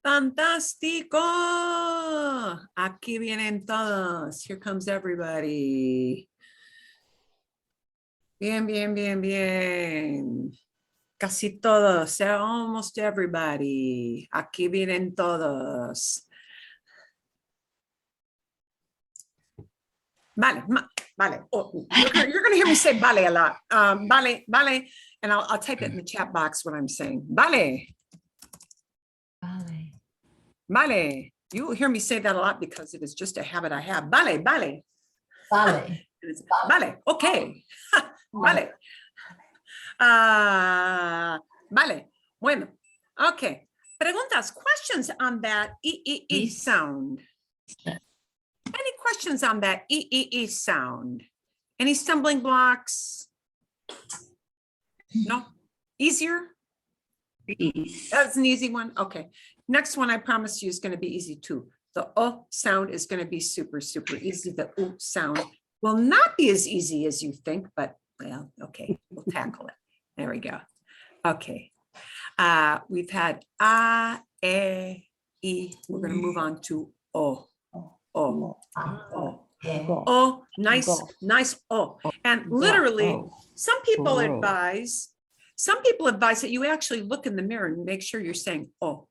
Fantástico. Aquí vienen todos. Here comes everybody. Bien, bien, bien, bien. Casi todos, almost everybody. Aquí vienen todos. Vale, vale. Oh, you're gonna hear me say vale a lot. Vale, vale, and I'll type it in the chat box what I'm saying. Vale, Vale. vale. You will hear me say that a lot because it is just a habit I have. Vale, vale. Vale. It's vale, okay. Vale. Vale. Bueno. Okay. Preguntas, questions on that E sound? Any questions on that E sound? Any stumbling blocks? No? Easier? Peace. That's an easy one. Okay. Next one, I promise you, is going to be easy too. The O sound is going to be super, super easy. The U sound will not be as easy as you think, but well, okay, we'll tackle it. There we go. Okay. We've had A, E, E. We're going to move on to O. O. Oh, nice, nice. Oh, and literally, some people advise that you actually look in the mirror and make sure you're saying oh,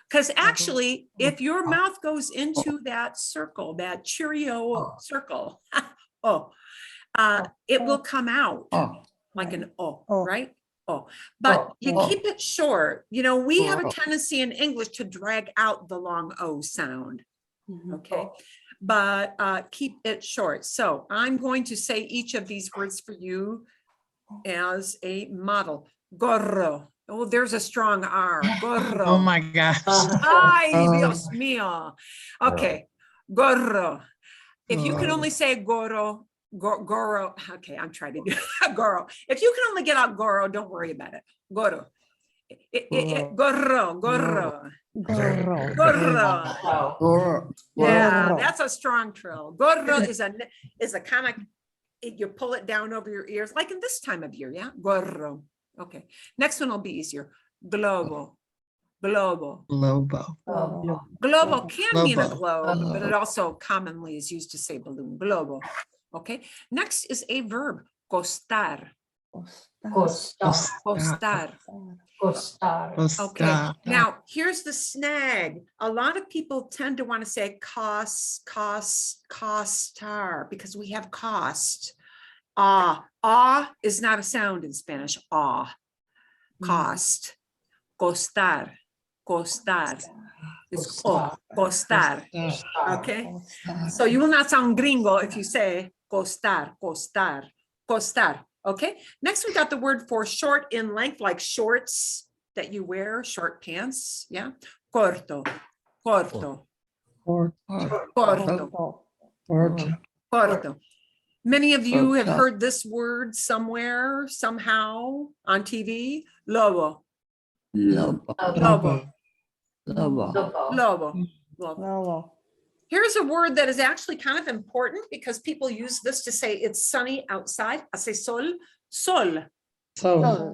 because actually, if your mouth goes into that circle, that Cheerio circle, it will come out like an right? But you keep it short. You know, we have a tendency in English to drag out the long O sound. Okay, but keep it short. So I'm going to say each of these words for you as a model. Gorro. Oh, there's a strong R. Gorro. Oh my gosh. Ay, Dios mío. Okay, gorro. If you can only say gorro, goro. Okay, I'm trying to do goro. If you can only get out goro, don't worry about it. Goro. Gorro, gorro. Gorro. Yeah, that's a strong trill. Gorro is a kind of, you pull it down over your ears, like in this time of year, yeah? Gorro. Okay, next one will be easier. Globo. Globo. Lobo. Globo can mean a Globo. globe, but it also commonly is used to say balloon. Globo. Okay, next is a verb. Costar. Costar. Okay, now here's the snag. A lot of people tend to want to say costar because we have cost. Is not a sound in Spanish. Cost. Costar. Costar. It's costar. Okay, so you will not sound gringo if you say costar, costar, costar. Okay, next we got the word for short in length, like shorts that you wear, short pants. Yeah, corto, corto, corto, corto. Many of you have heard this word somewhere, somehow on TV. Lobo, Lobo. lobo, Lobo. lobo. Here's a word that is actually kind of important because people use this to say it's sunny outside. Hace sol, sol, sol.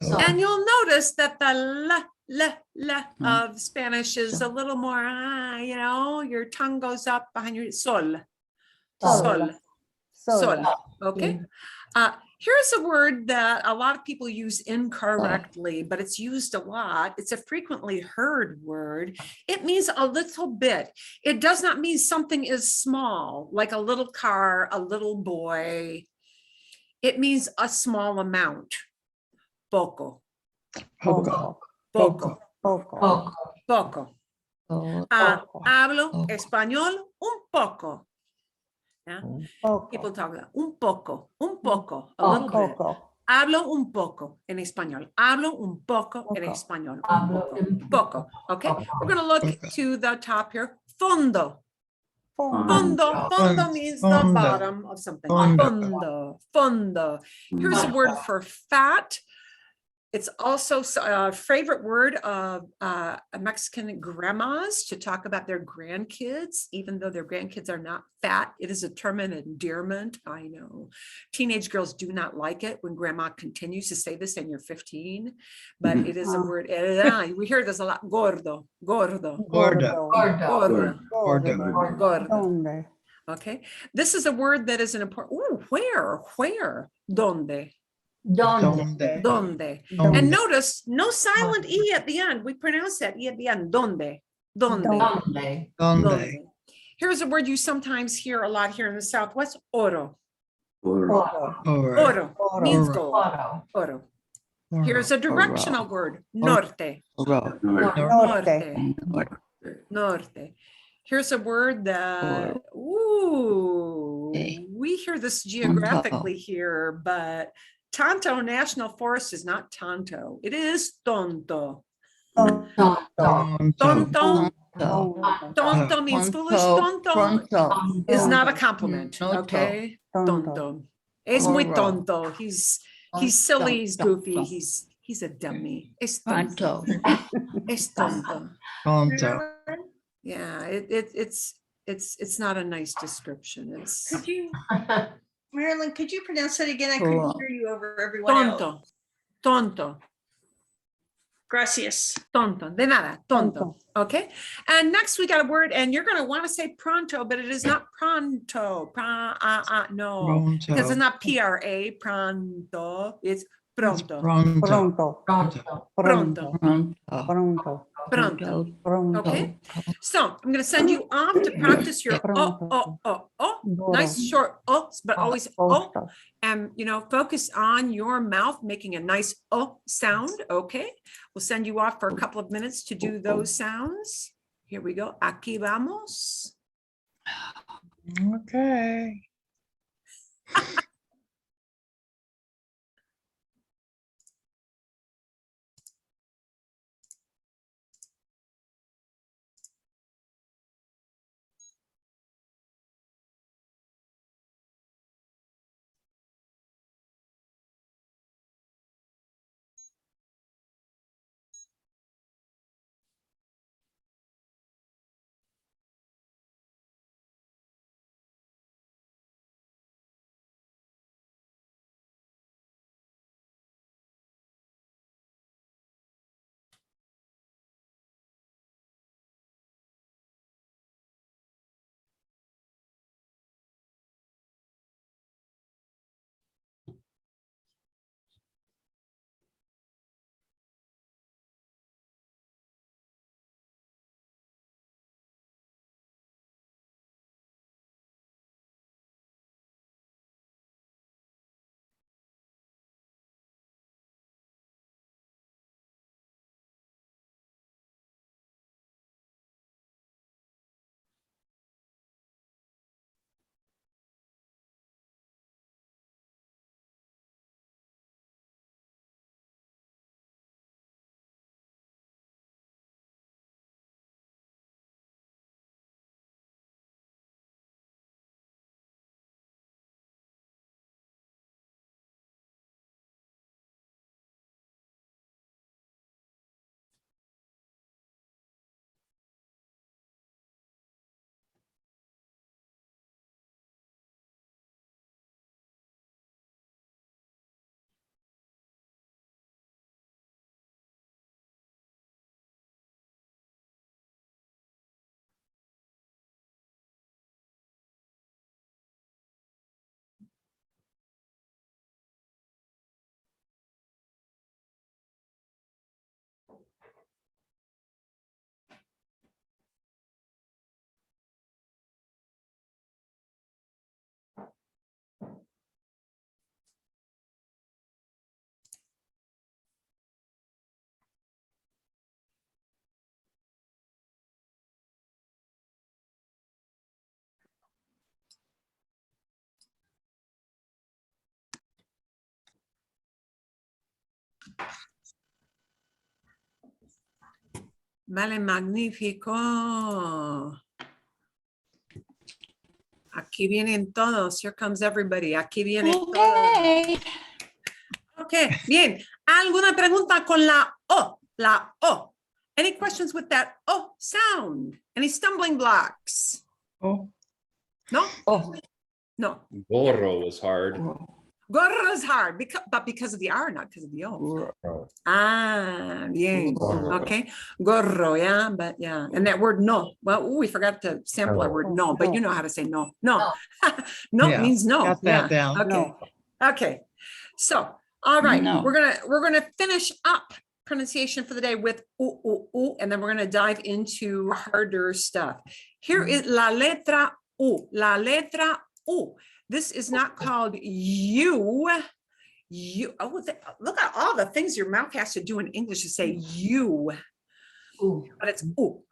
And you'll notice that the la of Spanish is a little more, you know, your tongue goes up behind your sol, sol, sol. Okay. Here's a word that a lot of people use incorrectly, but it's used a lot. It's a frequently heard word. It means a little bit. It does not mean something is small, like a little car, a little boy. It means a small amount. Poco. Poco. Poco. Hablo español un poco. Yeah. People talk about un poco, a little bit. Hablo un poco en español. Hablo un poco en español. Un poco. Okay. We're going to look to the top here. Fondo. Fondo. Fondo means the bottom of something. Fondo. Fondo. Here's a word for fat. It's also a favorite word of Mexican grandmas to talk about their grandkids, even though their grandkids are not fat. It is a term of endearment. I know teenage girls do not like it when grandma continues to say this and you're 15, but it is a word. We hear this a lot. Gordo, gordo, Gordo. gordo, Gordo. gordo. Donde. Okay. This is a word that is an important. Ooh, where? Donde? Donde. Donde. Donde. And notice no silent E at the end. We pronounce that E at the end. Donde. Donde. Donde. Donde. Here's a word you sometimes hear a lot here in the Southwest. Oro. Oro. Oro. Oro means Oro. gold. Oro. Oro. Oro. Here's a directional word. Norte. Norte. Norte. Norte. Here's a word that, ooh, we hear this geographically here, but Tonto National Forest is not Tonto. It is Tonto. Tonto. Tonto. Tonto. Tonto means foolish. Tonto is not a compliment. Tonto. Okay. Tonto. Tonto. Es muy Tonto. tonto. He's silly. He's goofy. He's a dummy. Es tonto. Es tonto. Tonto. Yeah, it's not a nice description. It's Could you, Marilyn, could you pronounce that again? I couldn't hear you over everyone else. tonto. Tonto. Gracias. Tonto. De nada. Tonto. Tonto. Okay. And next we got a word, and you're going to want to say pronto, but it is not pronto. No, because it's not P-R-A, pronto. It's pronto. Pronto. Pronto. Pronto. Pronto. Pronto. Pronto. Pronto. Okay. So I'm going to send you off to practice your nice short ohs, but always oh. Pronto. And, focus on your mouth making a nice oh sound. Okay. We'll send you off for a couple of minutes to do those sounds. Here we go. Aquí vamos. Okay. Vale, magnífico. Aquí vienen todos. Here comes everybody. Aquí vienen todos. Ok, bien. ¿Alguna pregunta con la O? La O. Any questions with that O sound? Any stumbling blocks? Oh, No? Oh. No. Gorro was hard. Gorro is hard, but because of the R, not because of the O. Ah, bien. Gorro. Okay. Gorro, yeah, but yeah. And that word no. Well, ooh, we forgot to sample our word no, but you know how to say no. No. No Yeah, means no. got that Yeah. down. Okay. Okay. So, all right, No. we're gonna finish up pronunciation for the day with ooh, ooh, ooh, and then we're gonna dive into harder stuff. Here is la letra U. La letra U. This is not called you. You. Oh, look at all the things your mouth has to do in English to say you, but it's ooh.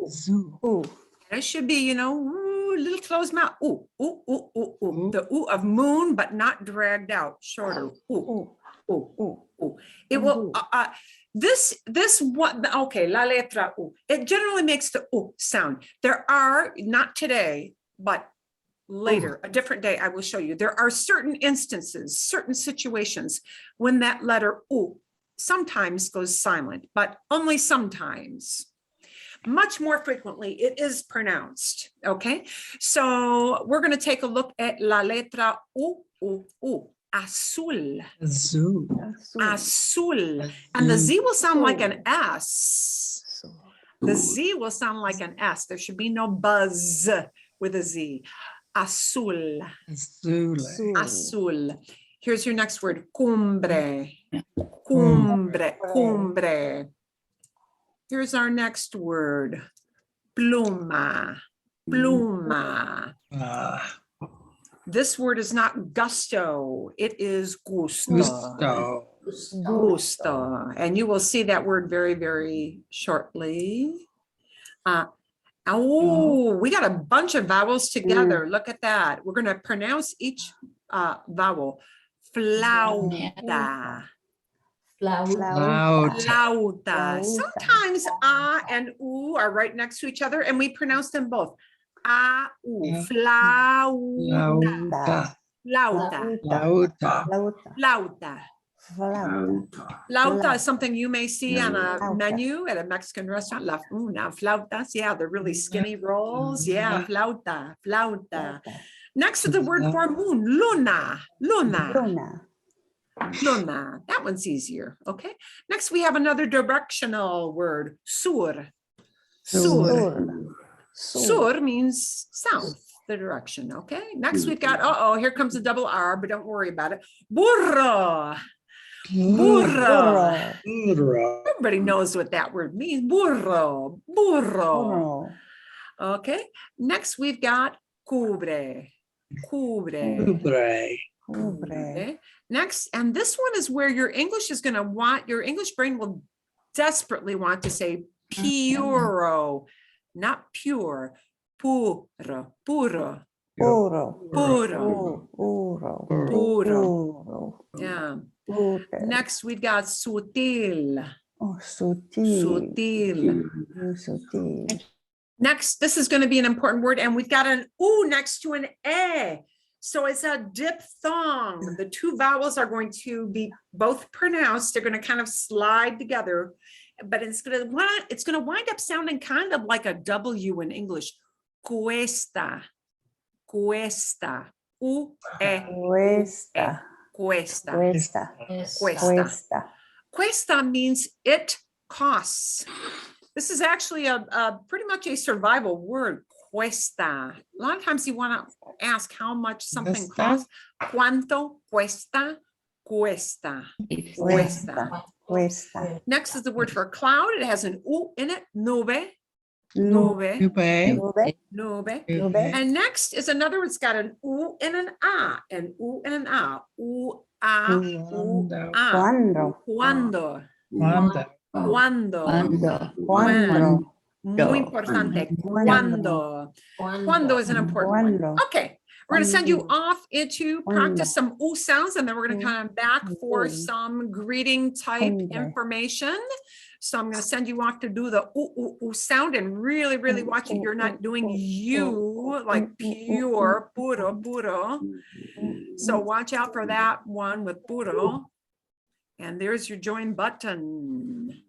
Zoo. Ooh. And it should be, ooh, little closed mouth. Ooh, ooh, ooh, ooh, ooh. The ooh of moon, but not dragged out. Shorter. Ooh, Ooh. ooh, Ooh. ooh. It will. Ooh. This one. Okay, la letra ooh. It generally makes the ooh sound. There are not today, but later, a different day, I will show you. There are certain instances, certain situations when that letter ooh sometimes goes silent, but only sometimes. Much more frequently, it is pronounced. Okay, so we're going to take a look at la letra U, U, U. Azul, Zoo. azul. And the Z will sound like an S. The Z will sound like an S. There should be no buzz with a Z. Azul, Azul. azul. Here's your next word, cumbre, cumbre, cumbre. Here's our next word, pluma, pluma. This word is not gusto, it is gusto. Gusto. Gusto. And you will see that word very, very shortly. Oh, we got a bunch of vowels together. Look at that. We're going to pronounce each vowel. Flauta. Loud. Flauta. Sometimes and u are right next to each other, and we pronounce them both. Flauta. Lauta. Flauta. Lauta. Flauta. Flauta is something you may see on a menu at a Mexican restaurant. Now flautas, yeah, they're really skinny rolls. Yeah, flauta, flauta. Next is the word for moon, luna, luna. Luna, that one's easier, okay? Next, we have another directional word, sur. Sur. Sur means south, the direction, okay? Next, we've got, here comes a double R, but don't worry about it. Burro. Burro. Everybody knows what that word means. Burro. Burro. Okay. Next, we've got cubre. Cubre. Okay. Next, and this one is where your English is going to want, your English brain will desperately want to say puro, not pure, puro, puro, puro, puro. Yeah. Next, we've got sutil. Sutil. Next, this is going to be an important word, and we've got an U next to an A. So it's a diphthong. The two vowels are going to be both pronounced. They're going to kind of slide together, but it's going to wind up sounding kind of like a W in English. Cuesta, cuesta, cuesta, cuesta, cuesta. Cuesta means it costs. This is actually a pretty much a survival word. Cuesta. A lot of times you want to ask how much something costs. ¿Cuánto cuesta? Cuesta. Cuesta. Cuesta. Next is the word for cloud. It has an U in it. Nube. Nube. Nube. And next is another. It's got an U and an A. An U and an A. U, A, U, A. Cuando. Cuando. Muy importante. Cuando. Cuando is an important one. Okay. We're going to send you off into practice some U sounds, and then we're going to come back for some greeting type information. So I'm going to send you off to do the U sound and really, really watch it. You're not doing you like pure, puro, puro. So watch out for that one with puro. And there's your join button.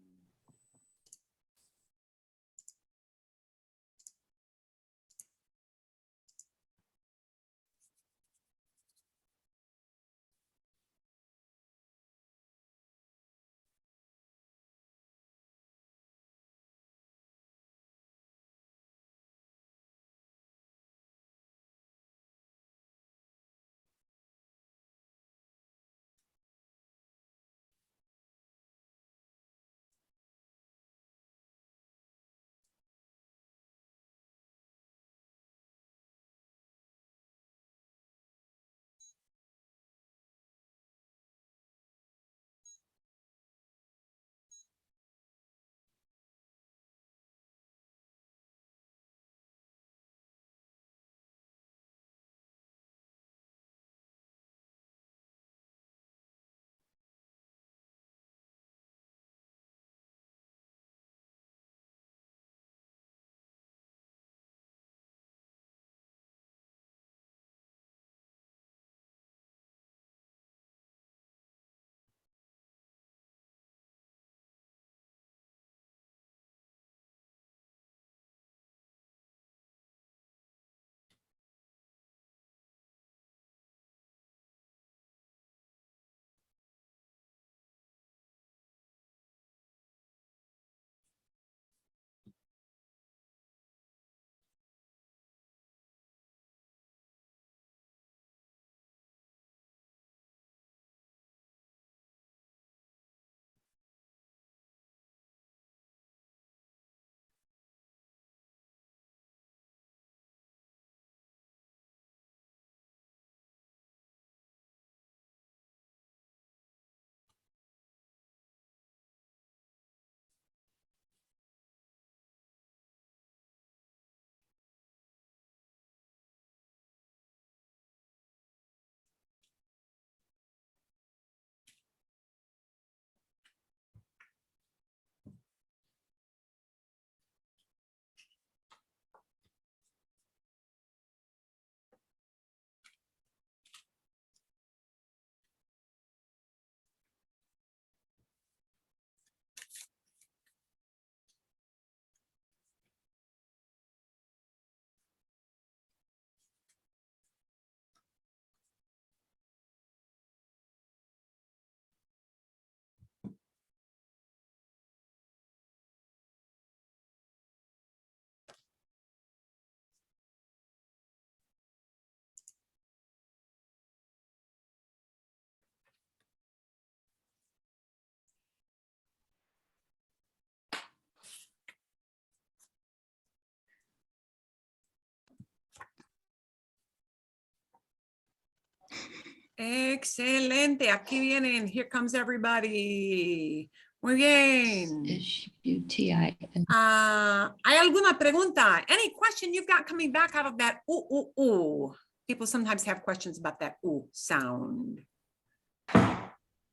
Excelente. Aquí vienen. Here comes everybody. Muy bien. S-U-T-I-N. ¿Hay alguna pregunta? Any question you've got coming back out of that ooh, ooh, ooh? People sometimes have questions about that ooh sound.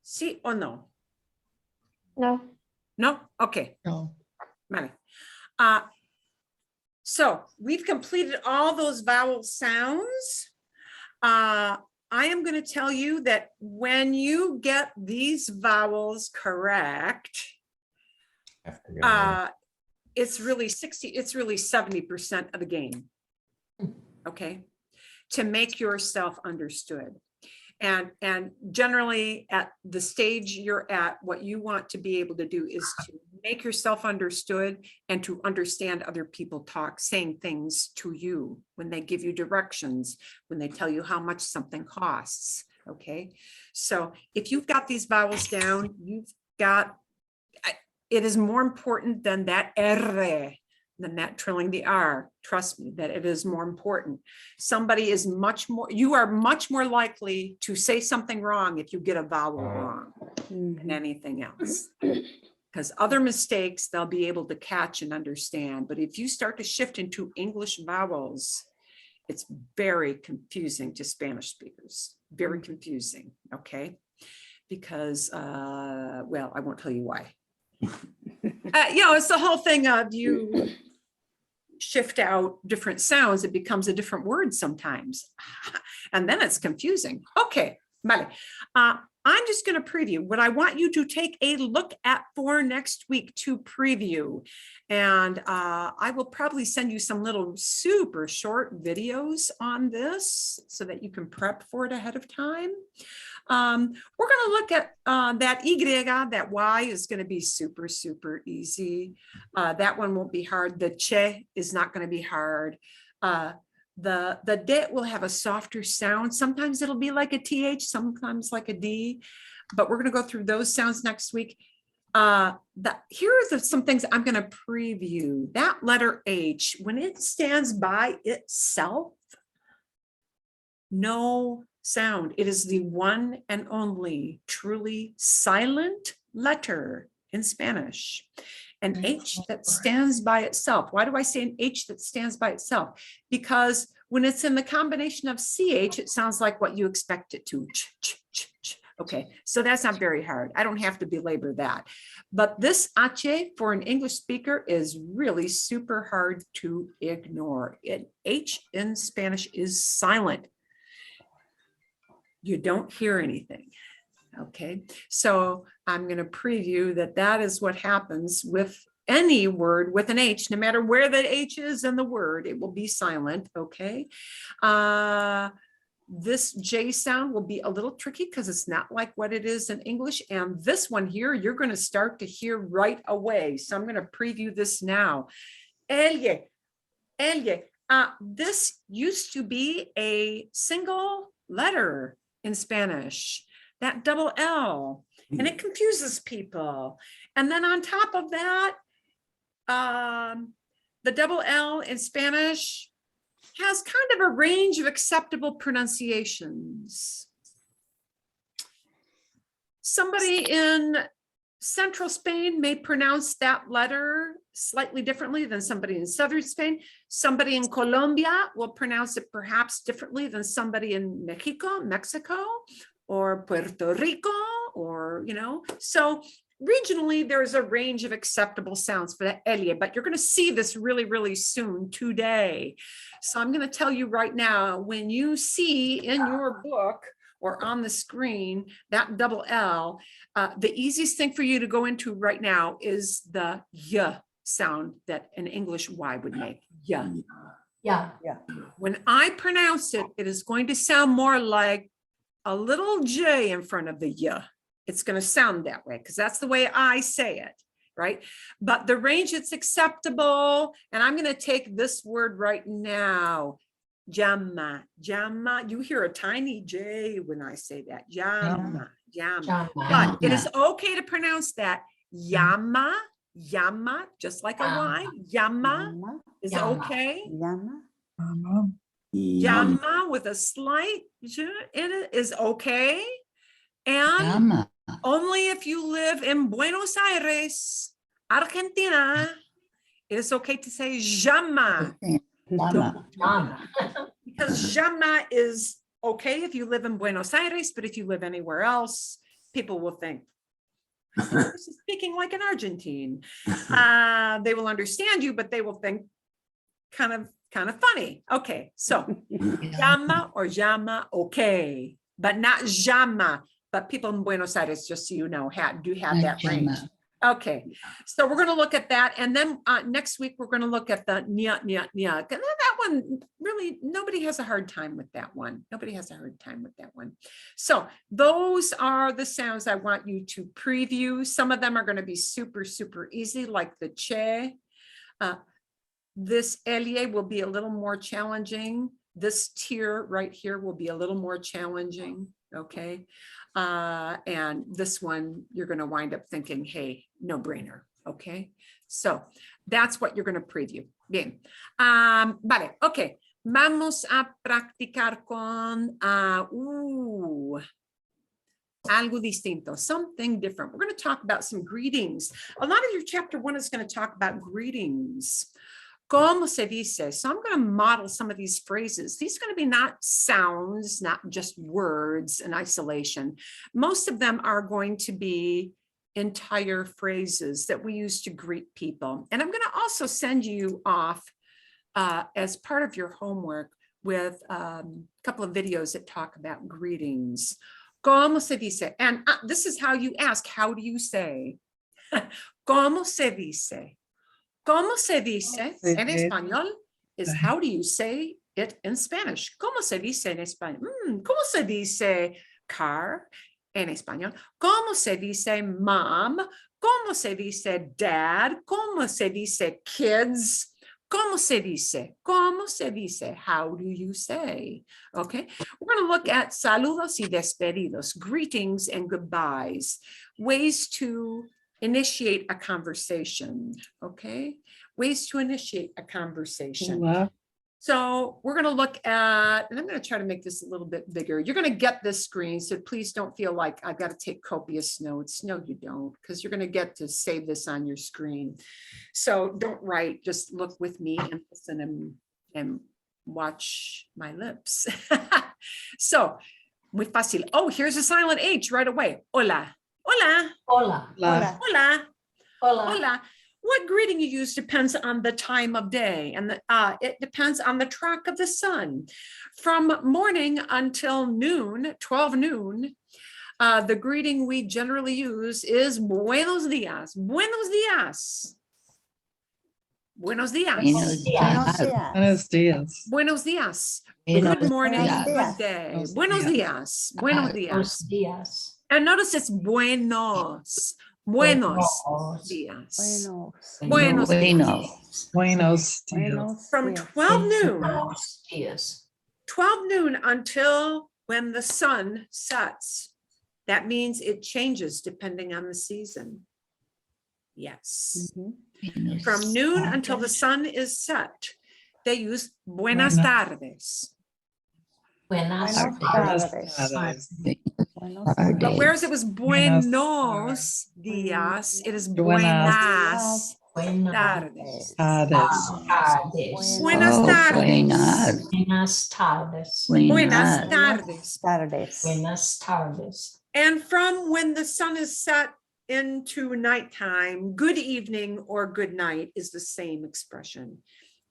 Sí or no? No. No? Okay. No. Vale. So we've completed all those vowel sounds. I am going to tell you that when you get these vowels correct, Have to go, yeah. it's really 70% of the game. Okay. To make yourself understood. And generally at the stage you're at, what you want to be able to do is to make yourself understood and to understand other people saying things to you when they give you directions, when they tell you how much something costs. Okay. So if you've got these vowels down, it is more important than that R, than that trilling the R. Trust me that it is more important. You are much more likely to say something wrong if you get a vowel wrong than anything else. Because other mistakes they'll be able to catch and understand. But if you start to shift into English vowels, it's very confusing to Spanish speakers. Very confusing, okay? Because, well, I won't tell you why. It's the whole thing of you shift out different sounds, it becomes a different word sometimes. And then it's confusing. Okay, vale. I'm just going to preview what I want you to take a look at for next week to preview. And I will probably send you some little super short videos on this so that you can prep for it ahead of time. We're going to look at that Y, that Y is going to be super, super easy. That one won't be hard. The che is not going to be hard. The de will have a softer sound. Sometimes it'll be like a TH, sometimes like a D, but we're going to go through those sounds next week. Here are some things I'm going to preview. That letter H, when it stands by itself, no sound. It is the one and only truly silent letter in Spanish. An H that stands by itself. Why do I say an H that stands by itself? Because when it's in the combination of CH, it sounds like what you expect it to. Okay, so that's not very hard. I don't have to belabor that. But this H for an English speaker is really super hard to ignore. An H in Spanish is silent. You don't hear anything. Okay, so I'm going to preview that is what happens with any word with an H, no matter where the H is in the word, it will be silent. Okay, this J sound will be a little tricky because it's not like what it is in English. And this one here, you're going to start to hear right away. So I'm going to preview this now. Elle. This used to be a single letter in Spanish. That double L, and it confuses people. And then on top of that, the double L in Spanish has kind of a range of acceptable pronunciations. Somebody in central Spain may pronounce that letter slightly differently than somebody in southern Spain. Somebody in Colombia will pronounce it perhaps differently than somebody in Mexico, or Puerto Rico, or, so regionally, there's a range of acceptable sounds for that L, but you're going to see this really, really soon today. So I'm going to tell you right now, when you see in your book or on the screen that double L, the easiest thing for you to go into right now is the Y sound that an English Y would make. Yeah. Yeah. When I pronounce it, it is going to sound more like a little J in front of the Y. It's going to sound that way because that's the way I say it, right? But the range it's acceptable, and I'm going to take this word right now, llama. You hear a tiny J when I say that, llama. But it is okay to pronounce that llama, just like a Y, llama is okay. Llama with a slight J in it is okay. And only if you live in Buenos Aires, Argentina, it is okay to say llama. Because llama is okay if you live in Buenos Aires, but if you live anywhere else, people will think, this is speaking like an Argentine. They will understand you, but they will think kind of funny. Okay, so llama or llama, okay, but not llama. But people in Buenos Aires, just so you know, do have that range. Okay, so we're going to look at that. And then next week, we're going to look at the nya. And then that one, really, nobody has a hard time with that one. So those are the sounds I want you to preview. Some of them are going to be super, super easy, like the che. This Elie will be a little more challenging. This tier right here will be a little more challenging. Okay. And this one, you're going to wind up thinking, hey, no brainer. Okay. So that's what you're going to preview. Bien. Vale. Okay. Vamos a practicar con algo distinto, something different. We're going to talk about some greetings. A lot of your chapter 1 is going to talk about greetings. Como se dice? So I'm going to model some of these phrases. These are going to be not sounds, not just words in isolation. Most of them are going to be entire phrases that we use to greet people. And I'm going to also send you off as part of your homework with a couple of videos that talk about greetings. ¿Cómo se dice? And this is how you ask, how do you say? ¿Cómo se dice? ¿Cómo se dice en español is how do you say it in Spanish? ¿Cómo se dice en español? ¿Cómo se dice car en español? ¿Cómo se dice mom? ¿Cómo se dice dad? ¿Cómo se dice kids? ¿Cómo se dice? ¿Cómo se dice? How do you say? Okay, we're going to look at saludos y despedidos, greetings and goodbyes, ways to initiate a conversation, okay? Ways to initiate a conversation. Hola. So we're going to look at, and I'm going to try to make this a little bit bigger. You're going to get this screen, so please don't feel like I've got to take copious notes. No, you don't, because you're going to get to save this on your screen. So don't write, just look with me and listen and watch my lips. So, muy fácil. Oh, here's a silent H right away. Hola, hola, Hola. Hola. hola. Hola. Hola. What greeting you use depends on the time of day, and it depends on the track of the sun. From morning until noon, 12 noon, the greeting we generally use is buenos días. Buenos días. Buenos días. Buenos Buenos días. días. Buenos días. Buenos días. Buenos Good morning. días. Good day. Buenos Buenos días. días. Buenos días. Buenos días. And notice it's buenos. Buenos días. Buenos. Buenos Buenos. Buenos días. Buenos From días. 12 noon. Buenos días. 12 noon until when the sun sets. That means it changes depending on the season. Yes. Mhm. From noon until the sun is set, they use buenas Buenas. tardes. Buenas Buenos tardes. tardes. Buenos Tardes. But whereas it was Buenas buenos dias, it is Buenas. buenas Buenas tardes. Tardes. tardes. Buenas Oh, tardes. Buenas tardes. Buenas Buenas tardes. tardes. Buenas tardes. And from when the sun is set into nighttime, good evening or good night is the same expression.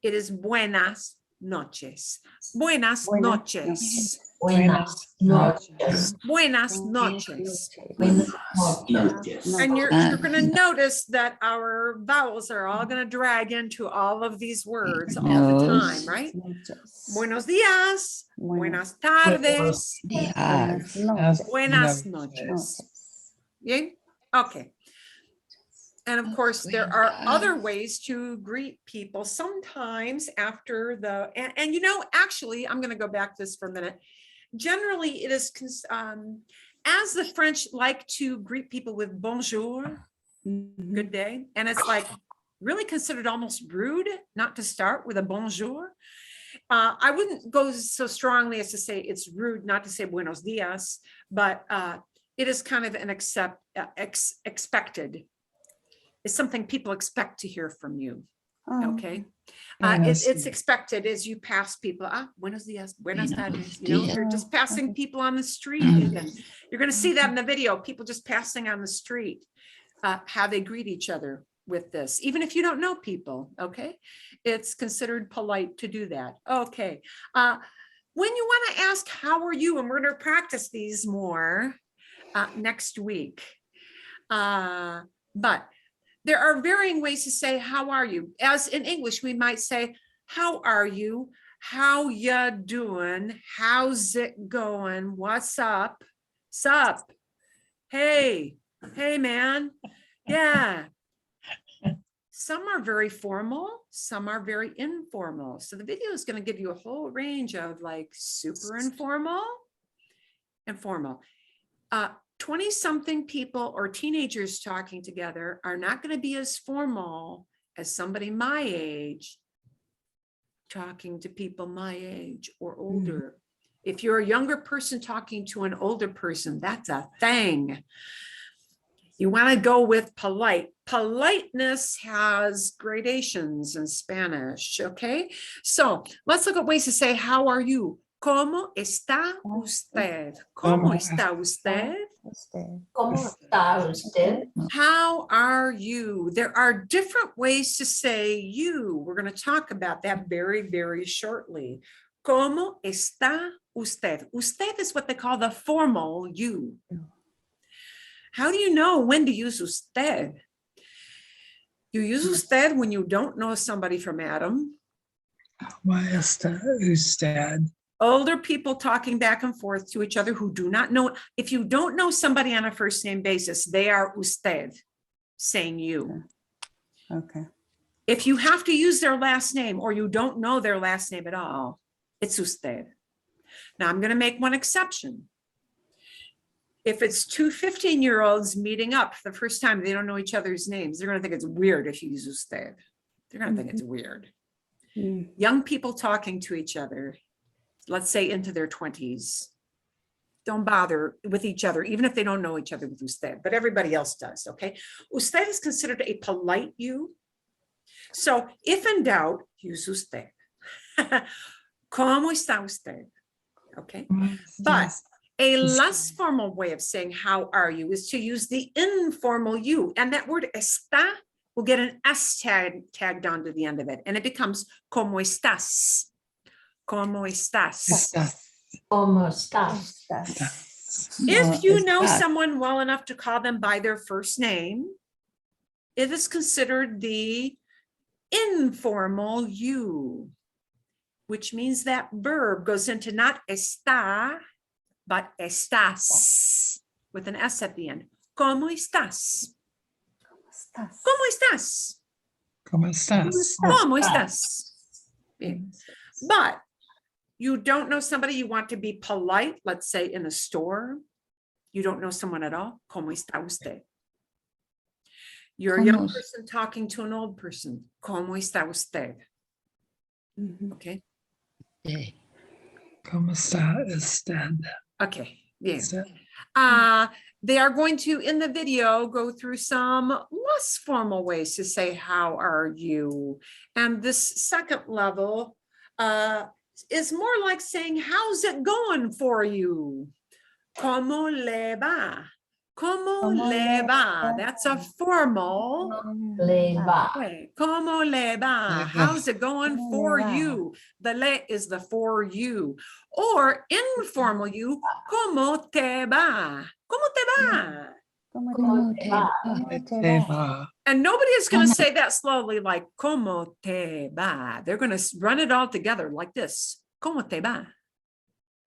It is buenas noches. Buenas Buenas noches. Buenas noches. Buenas noches. Buenas noches. And you're going to notice that our vowels are all going to drag into all of these words all the time, right? Buenos días. Buenas tardes. días. Buenas noches. Yay? Okay. And of course, there are other ways to greet people sometimes after the, and you know, actually, I'm going to go back to this for a minute. Generally, it is, as the French like to greet people with bonjour, good day. And it's like really considered almost rude not to start with a bonjour. I wouldn't go so strongly as to say it's rude not to say buenos dias, but it is kind of an expected. It's something people expect to hear from you. Okay. It's expected as you pass people. Buenos dias, buenas tardes. You know, you're just passing people on the street. Even you're going to see that in the video. People just passing on the street, how they greet each other with this, even if you don't know people. Okay, it's considered polite to do that. Okay, when you want to ask how are you, and we're going to practice these more next week. But there are varying ways to say, how are you? As in English, we might say, how are you? How ya doing? How's it going? What's up? Sup? Hey, hey, man. Yeah. Some are very formal. Some are very informal. So the video is going to give you a whole range of like super informal and formal. 20-something people or teenagers talking together are not going to be as formal as somebody my age talking to people my age or older. If you're a younger person talking to an older person, that's a thing. You want to go with polite. Politeness has gradations in Spanish, okay? So let's look at ways to say, how are you? ¿Cómo está usted? ¿Cómo está usted? ¿Cómo está usted? How are you? There are different ways to say you. We're going to talk about that very, very shortly. ¿Cómo está usted. Usted is what they call the formal you. How do you know when to use usted? You use usted when you don't know somebody from Adam. Usted. Older people talking back and forth to each other who do not know. If you don't know somebody on a first name basis, they are usted, saying you. Okay. If you have to use their last name or you don't know their last name at all, it's usted. Now I'm going to make one exception. If it's two 15-year-olds meeting up the first time, they don't know each other's names, they're going to think it's weird if you use usted. They're going to think it's weird. Mm. Young people talking to each other, let's say into their 20s, don't bother with each other, even if they don't know each other with usted, but everybody else does, okay? Usted is considered a polite you. So if in doubt, use usted. ¿Cómo está usted? Okay, but a less formal way of saying how are you is to use the informal you, and that word está will get an S tagged onto the end of it, and it becomes ¿Cómo estás? ¿Cómo estás? ¿Cómo estás? If you know someone well enough to call them by their first name, it is considered the informal you, which means that verb goes into not está, but estás, with an S at the end. ¿Cómo estás? ¿Cómo estás? ¿Cómo estás? ¿Cómo estás? Bien. But you don't know somebody, you want to be polite, let's say in a store, you don't know someone at all. ¿Cómo está usted? You're a young person talking to an old person. ¿Cómo está usted? Okay. ¿Cómo está usted? Okay. Bien. Usted. They are going to, in the video, go through some less formal ways to say, how are you? And this second level is more like saying, how's it going for you? ¿Cómo le va? ¿Cómo le va? That's a formal Le va. way. ¿Cómo le va? How's it going ¿Cómo for le va? you? The le is the for you. Or informal you, ¿cómo te va? ¿Cómo te va? ¿Cómo te va? Te va. And nobody is going to say that slowly like, ¿cómo te va? They're going to run it all together like this. ¿Cómo te va?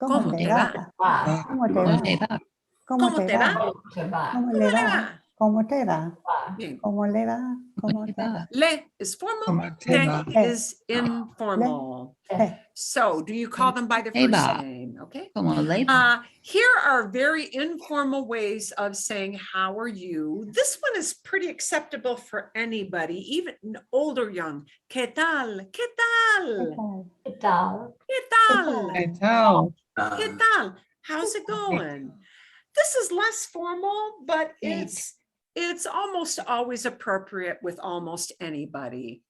¿Cómo te va? Va. ¿Cómo te va? ¿Cómo ¿Cómo te te va? va? ¿Cómo te va? ¿Cómo ¿Cómo le le va? va? ¿Cómo te va? Va. Bien. ¿Cómo le va? ¿Cómo te va? Le is formal, ¿Cómo te te va? is informal. Eh, So do you call them by their first Eva. name? Okay. Como label. Here are very informal ways of saying, how are you? This one is pretty acceptable for anybody, even old or young. ¿Qué tal? ¿Qué tal? ¿Qué tal? ¿Qué tal? I tell. ¿Qué tal? How's it going? This is less formal, but it's almost always appropriate with almost anybody.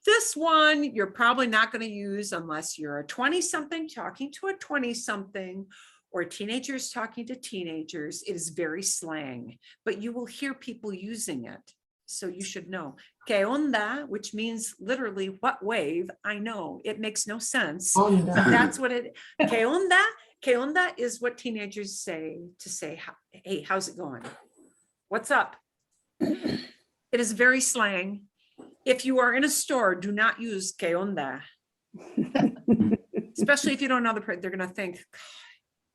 This one, you're probably not going to use unless you're a 20-something talking to a 20-something or teenagers talking to teenagers. It is very slang, but you will hear people using it. So you should know. ¿Qué onda? Which means literally what wave? I know it makes no sense. Onda. But that's what it, ¿qué onda? ¿Qué onda is what teenagers say to say, hey, how's it going? What's up? It is very slang. If you are in a store, do not use ¿qué onda? Especially if you don't know the person, they're going to think,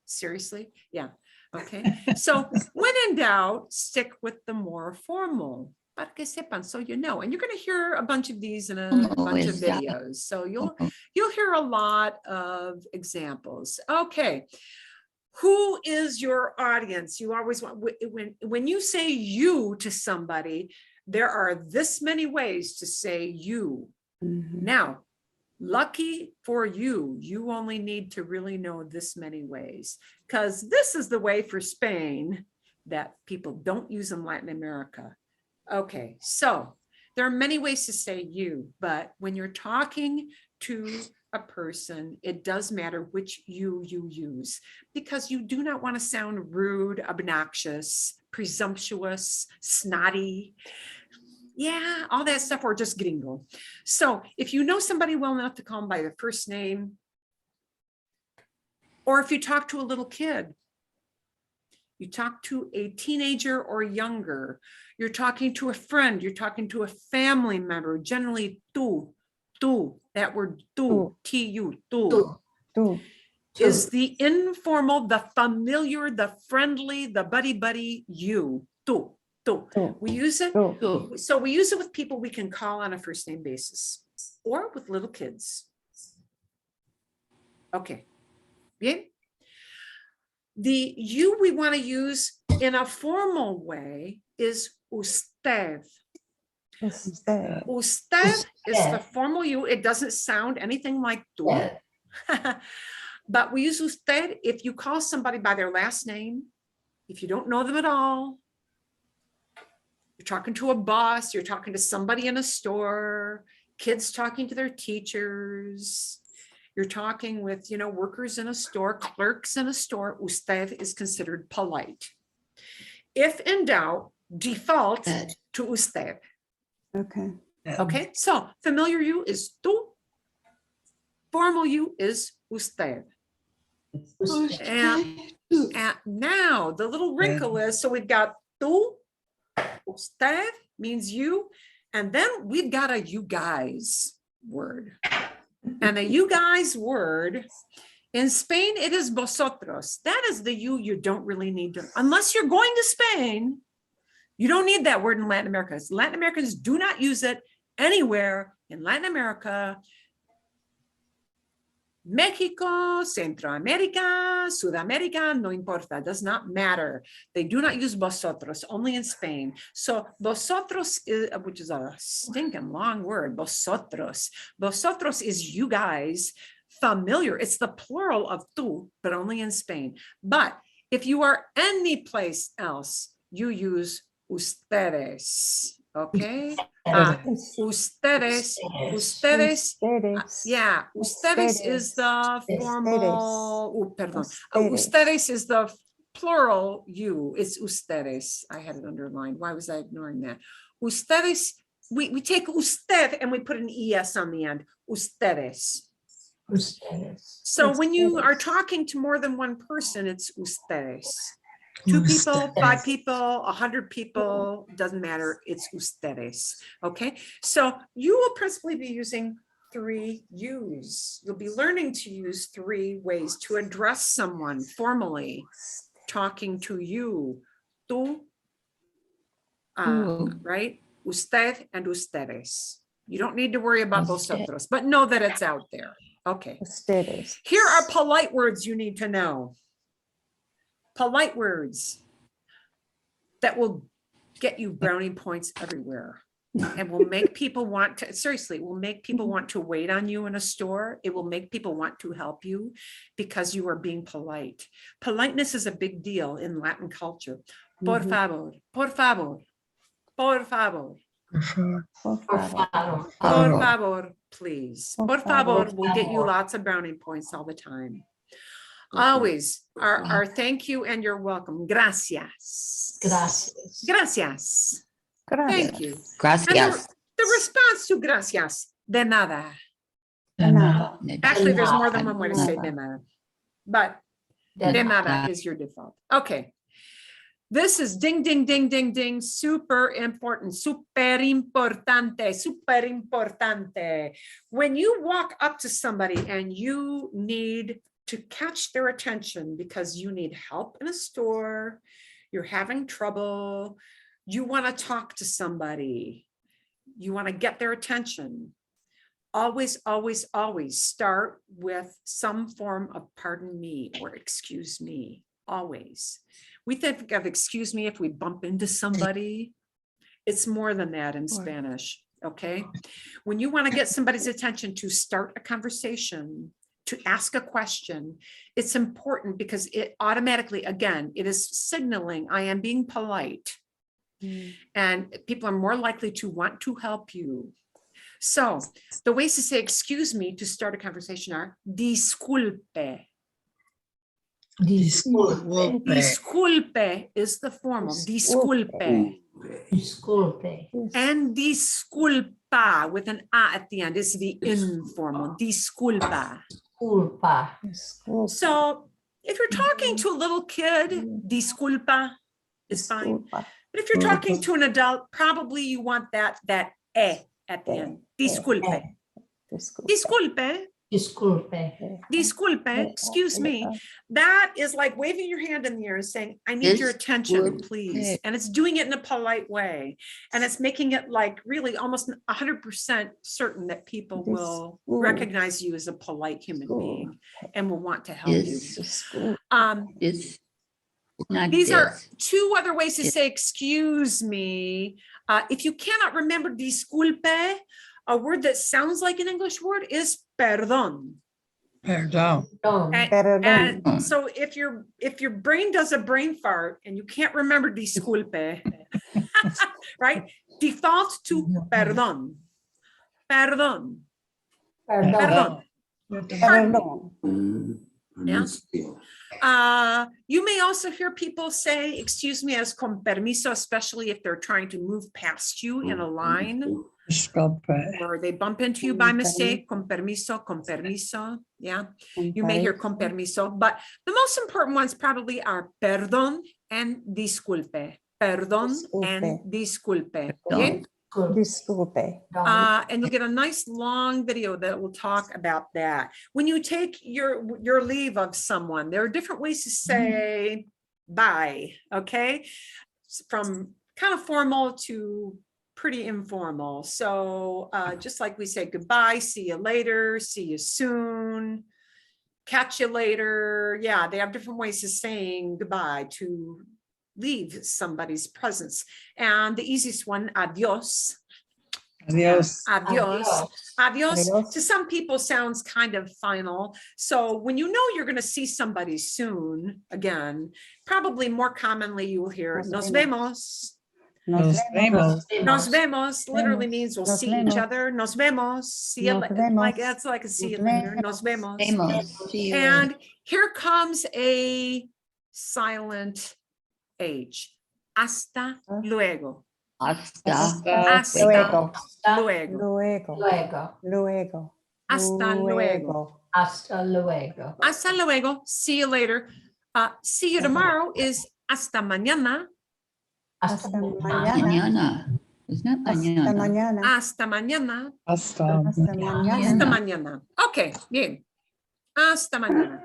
seriously? Yeah. Okay. So when in doubt, stick with the more formal. Para que sepan, so you know. And you're going to hear a bunch of these in a bunch of videos. So you'll hear a lot of examples. Okay. Who is your audience? You always want, when you say you to somebody, there are this many ways to say you. Now, lucky for you, you only need to really know this many ways, because this is the way for Spain that people don't use in Latin America. Okay, so there are many ways to say you, but when you're talking to a person, it does matter which you use, because you do not want to sound rude, obnoxious, presumptuous, snotty. Yeah, all that stuff, or just gringo. So if you know somebody well enough to call them by their first name, Or if you talk to a little kid, you talk to a teenager or younger, you're talking to a friend, you're talking to a family member, generally tu, that word tu, Tu. T-U, Tu. tu, Tu. is the informal, the familiar, the friendly, the buddy, you, tu. Tu. We use it. Tu. So we use it with people we can call on a first name basis or with little kids. Okay. Bien. The you we want to use in a formal way is usted. Usted. Usted is the Usted. formal you. It doesn't sound anything like tú. Yeah. But we use usted if you call somebody by their last name, if you don't know them at all. You're talking to a boss, you're talking to somebody in a store, kids talking to their teachers. You're talking with, workers in a store, clerks in a store. Usted is considered polite. If in doubt, default to usted. Okay. Okay, so familiar you is tú. Formal you is usted. And now the little wrinkle is, so we've got tú, usted means you, and then we've got a you guys word. And the you guys word, in Spain, it is vosotros. That is the you don't really need to, unless you're going to Spain, you don't need that word in Latin America. Latin Americans do not use it anywhere in Latin America. Mexico, Centroamérica, Sudamérica, no importa, does not matter. They do not use vosotros, only in Spain. So vosotros, which is a stinking long word, vosotros. Vosotros is you guys, familiar. It's the plural of tú, but only in Spain. But if you are any place else, you use ustedes, okay? Ustedes, yeah, ustedes is the formal, perdón, ustedes is the plural you, it's ustedes. I had it underlined. Why was I ignoring that? Ustedes, we take usted and we put an es on the end, ustedes. So when you are talking to more than one person, it's ustedes. 2 people, 5 people, 100 people, doesn't matter, it's ustedes, okay? So you will principally be using 3 yous. You'll be learning to use 3 ways to address someone formally, talking to you, tú, right? Usted and ustedes. You don't need to worry about vosotros, but know that it's out there, okay? Ustedes. Here are polite words you need to know. Polite words that will get you brownie points everywhere and will make people want to, seriously, will make people want to wait on you in a store. It will make people want to help you because you are being polite. Politeness is a big deal in Latin culture. Por favor, por favor, por favor. Por favor, please. Por favor will get you lots of brownie points all the time. Always our thank you and you're welcome. Gracias. Gracias. Gracias. Gracias. Thank you. Gracias. The response to gracias, de nada. De nada. Actually, there's more than one way to say de nada, but de nada is your default. Okay. This is ding, ding, ding, ding, ding. Super important, super importante, super importante. When you walk up to somebody and you need to catch their attention because you need help in a store, you're having trouble, you want to talk to somebody, you want to get their attention, always, always, always start with some form of pardon me or excuse me, always. We think of excuse me if we bump into somebody. It's more than that in Spanish, okay? When you want to get somebody's attention to start a conversation, to ask a question, it's important because it automatically, again, it is signaling I am being polite and people are more likely to want to help you. So the ways to say excuse me to start a conversation are disculpe. Disculpe. Disculpe is the formal, disculpe. Disculpe. And disculpa with an a at the end is the informal, disculpa. Disculpa. So If you're talking to a little kid, disculpa is fine. Disculpa. But if you're talking to an adult, probably you want that e at the end. Disculpe. Disculpa. Disculpe. Disculpe. Disculpe, excuse me. That is like waving your hand in the air and saying, I need your attention, please. And it's doing it in a polite way. And it's making it like really almost 100% certain that people will recognize you as a polite human being and will want to help you. Disculpa. It's not These are this. two other ways to say, excuse me. If you cannot remember disculpe, a word that sounds like an English word is perdón. Perdón. And, Perdón. and so if your brain does a brain fart and you can't remember disculpe, right? Default to perdón. Perdón. Perdón. Perdón. Perdón. Yeah. You may also hear people say, excuse me, as con permiso, especially if they're trying to move past you in a line. Disculpe. Or they bump into you by mistake, con permiso, con permiso. Yeah, you may hear con permiso, but the most important ones probably are perdón and disculpe. Perdón and disculpe. Okay? Disculpe. And you'll get a nice long video that will talk about that. When you take your leave of someone, there are different ways to say bye, okay? From kind of formal to pretty informal. So just like we say goodbye, see you later, see you soon, catch you later. Yeah, they have different ways of saying goodbye to leave somebody's presence. And the easiest one, adios. Adios. Adios. Adios. Adios. To some people sounds kind of final. So when you know you're going to see somebody soon, again, probably more commonly you will hear nos vemos. Nos vemos. Nos vemos literally means we'll Nos see each vemos. other. Nos vemos. See you Nos later. vemos. Like that's like a see you Nos later. vemos. Nos vemos. Vemos. See you. And here comes a silent H. Hasta luego. Hasta Hasta Luego. luego. Luego. Luego. Luego. Hasta luego. Hasta luego. Hasta luego. See you later. See you tomorrow is hasta mañana. Hasta mañana. mañana. It's not Hasta mañana. mañana. Hasta mañana. Hasta. Hasta mañana. Hasta mañana. Okay, bien. Hasta mañana.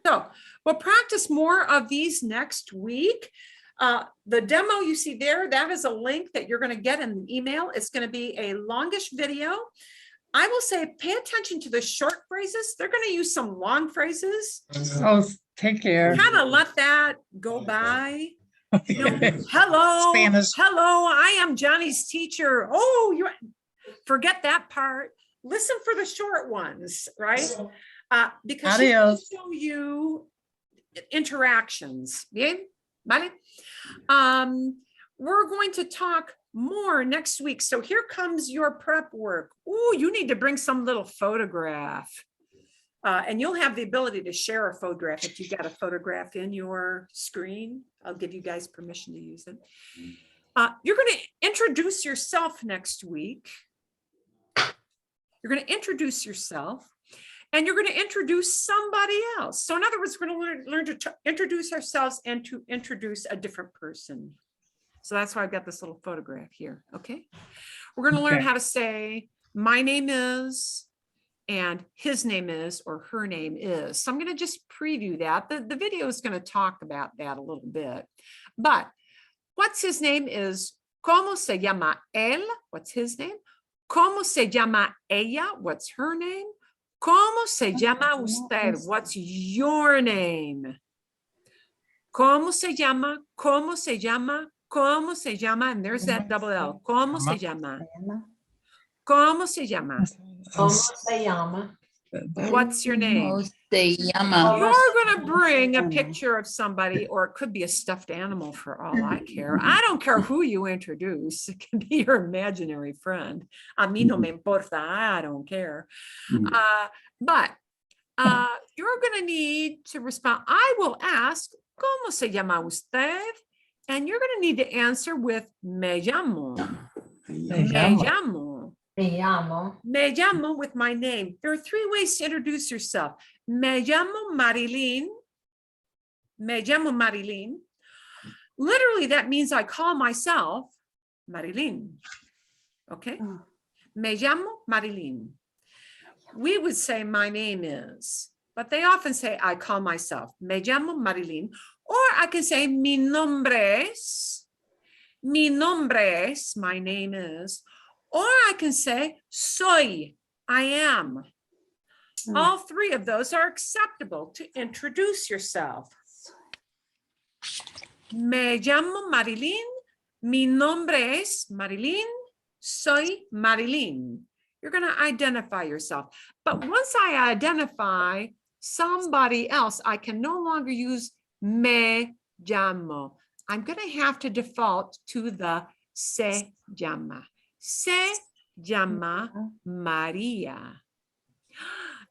So we'll practice more of these next week. The demo you see there, that is a link that you're going to get in an email. It's going to be a longish video. I will say, pay attention to the short phrases. They're going to use some long phrases. Oh, take care. Kind of let that go by. You know, hello, Spanish. hello, I am Johnny's teacher. Oh, you forget that part. Listen for the short ones, right? Because she's going to Adios. show you interactions. Bien? Vale? We're going to talk more next week. So here comes your prep work. Oh, you need to bring some little photograph. And you'll have the ability to share a photograph if you've got a photograph in your screen. I'll give you guys permission to use it. You're going to introduce yourself next week. You're going to introduce yourself and you're going to introduce somebody else. So in other words, we're going to learn to introduce ourselves and to introduce a different person. So that's why I've got this little photograph here. Okay. We're going to learn Okay. how to say, my name is, and his name is, or her name is. So I'm going to just preview that. The video is going to talk about that a little bit. But what's his name is, ¿cómo se llama él? What's his name? ¿Cómo se llama ella? What's her name? ¿Cómo se llama usted? What's your name? ¿Cómo se llama? ¿Cómo se llama? ¿Cómo se llama? And there's that double L. ¿Cómo se llama? ¿Cómo se llama? ¿Cómo se llama? What's your name? ¿Cómo se llama? You're going to bring a picture of somebody, or it could be a stuffed animal for all I care. I don't care who you introduce. It can be your imaginary friend. A mí no me importa. I don't care. But you're going to need to respond. I will ask, ¿Cómo se llama usted? And you're going to need to answer with me llamo. Me llamo. Me llamo. Me llamo with my name. There are three ways to introduce yourself. Me llamo Marilyn. Me llamo Marilyn. Literally, that means I call myself Marilyn. Okay. Oh. Me llamo Marilyn. We would say my name is, but they often say I call myself Me llamo Marilyn, or I can say mi nombre es, my name is, or I can say soy, I am. All three of those are acceptable to introduce yourself. Me llamo Marilyn, mi nombre es Marilyn, soy Marilyn. You're going to identify yourself. But once I identify somebody else, I can no longer use me llamo. I'm going to have to default to the se llama. Se llama Maria.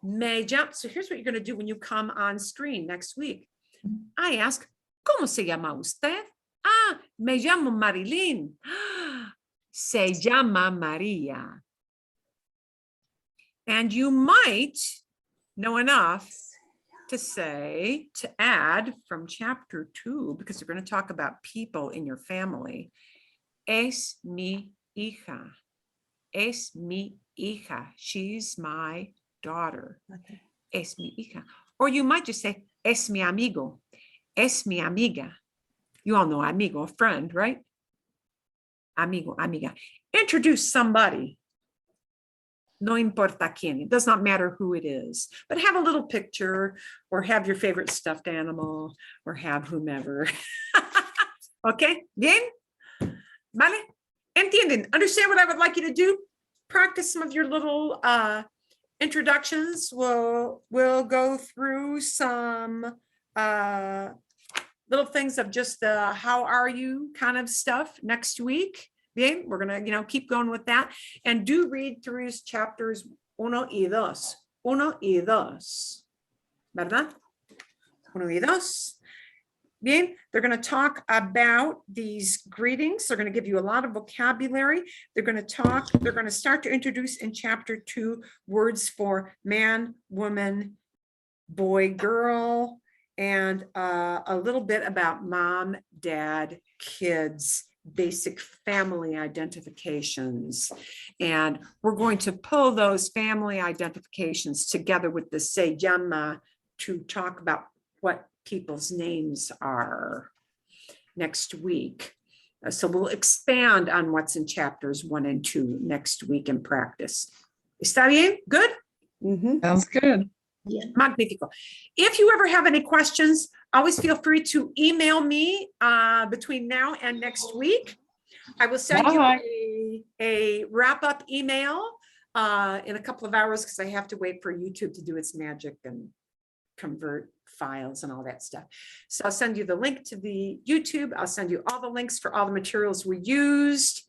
Me llama. So here's what you're going to do when you come on screen next week. I ask, ¿Cómo se llama usted? Ah, me llamo Marilyn. Se llama Maria. And you might know enough to say, to add from chapter 2, because we're going to talk about people in your family. Es mi hija. Es mi hija. She's my daughter. Okay. Es mi hija. Or you might just say, es mi amigo. Es mi amiga. You all know amigo, a friend, right? Amigo, amiga. Introduce somebody. No importa quién. It does not matter who it is, but have a little picture or have your favorite stuffed animal or have whomever. Okay, bien? Vale? Entienden? Understand what I would like you to do? Practice some of your little introductions. We'll go through some little things of just the how are you kind of stuff next week. Bien, we're gonna, keep going with that, and do read through chapters 1 y 2. 1 y 2. ¿Verdad? 1 y 2. Bien, they're going to talk about these greetings. They're going to give you a lot of vocabulary. They're going to start to introduce in chapter 2 words for man, woman, boy, girl, and a little bit about mom, dad, kids, basic family identifications. And we're going to pull those family identifications together with the se llama to talk about what people's names are next week. So we'll expand on what's in chapters 1 and 2 next week in practice. ¿Está bien? Good? Mhm. Sounds good. Magnifico. If you ever have any questions, always feel free to email me between now and next week. I will send you a wrap-up email in a couple of hours because I have to wait for YouTube to do its magic and convert files and all that stuff. So I'll send you the link to the YouTube. I'll send you all the links for all the materials we used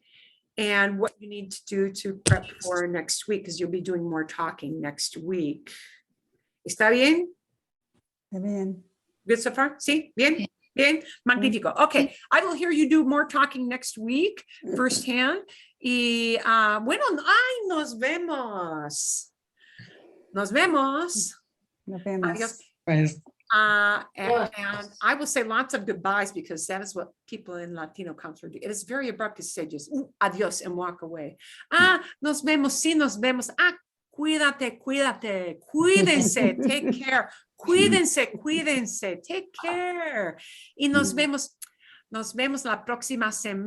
and what you need to do to prep for next week, because you'll be doing more talking next week. ¿Está bien? Está bien. Good so far? Sí? Bien? Bien? Magnífico. Okay, I will hear you do more talking next week firsthand. Y bueno, ay, nos vemos. Nos vemos. Nos vemos. Adiós. Pues, And I will say lots of goodbyes because that is what people in Latino culture do. It is very abrupt to say just adios and walk away. Nos vemos, sí, nos vemos. Cuídate, cuídate, cuídense, take care. Cuídense, cuídense, take care. Y nos vemos la próxima semana.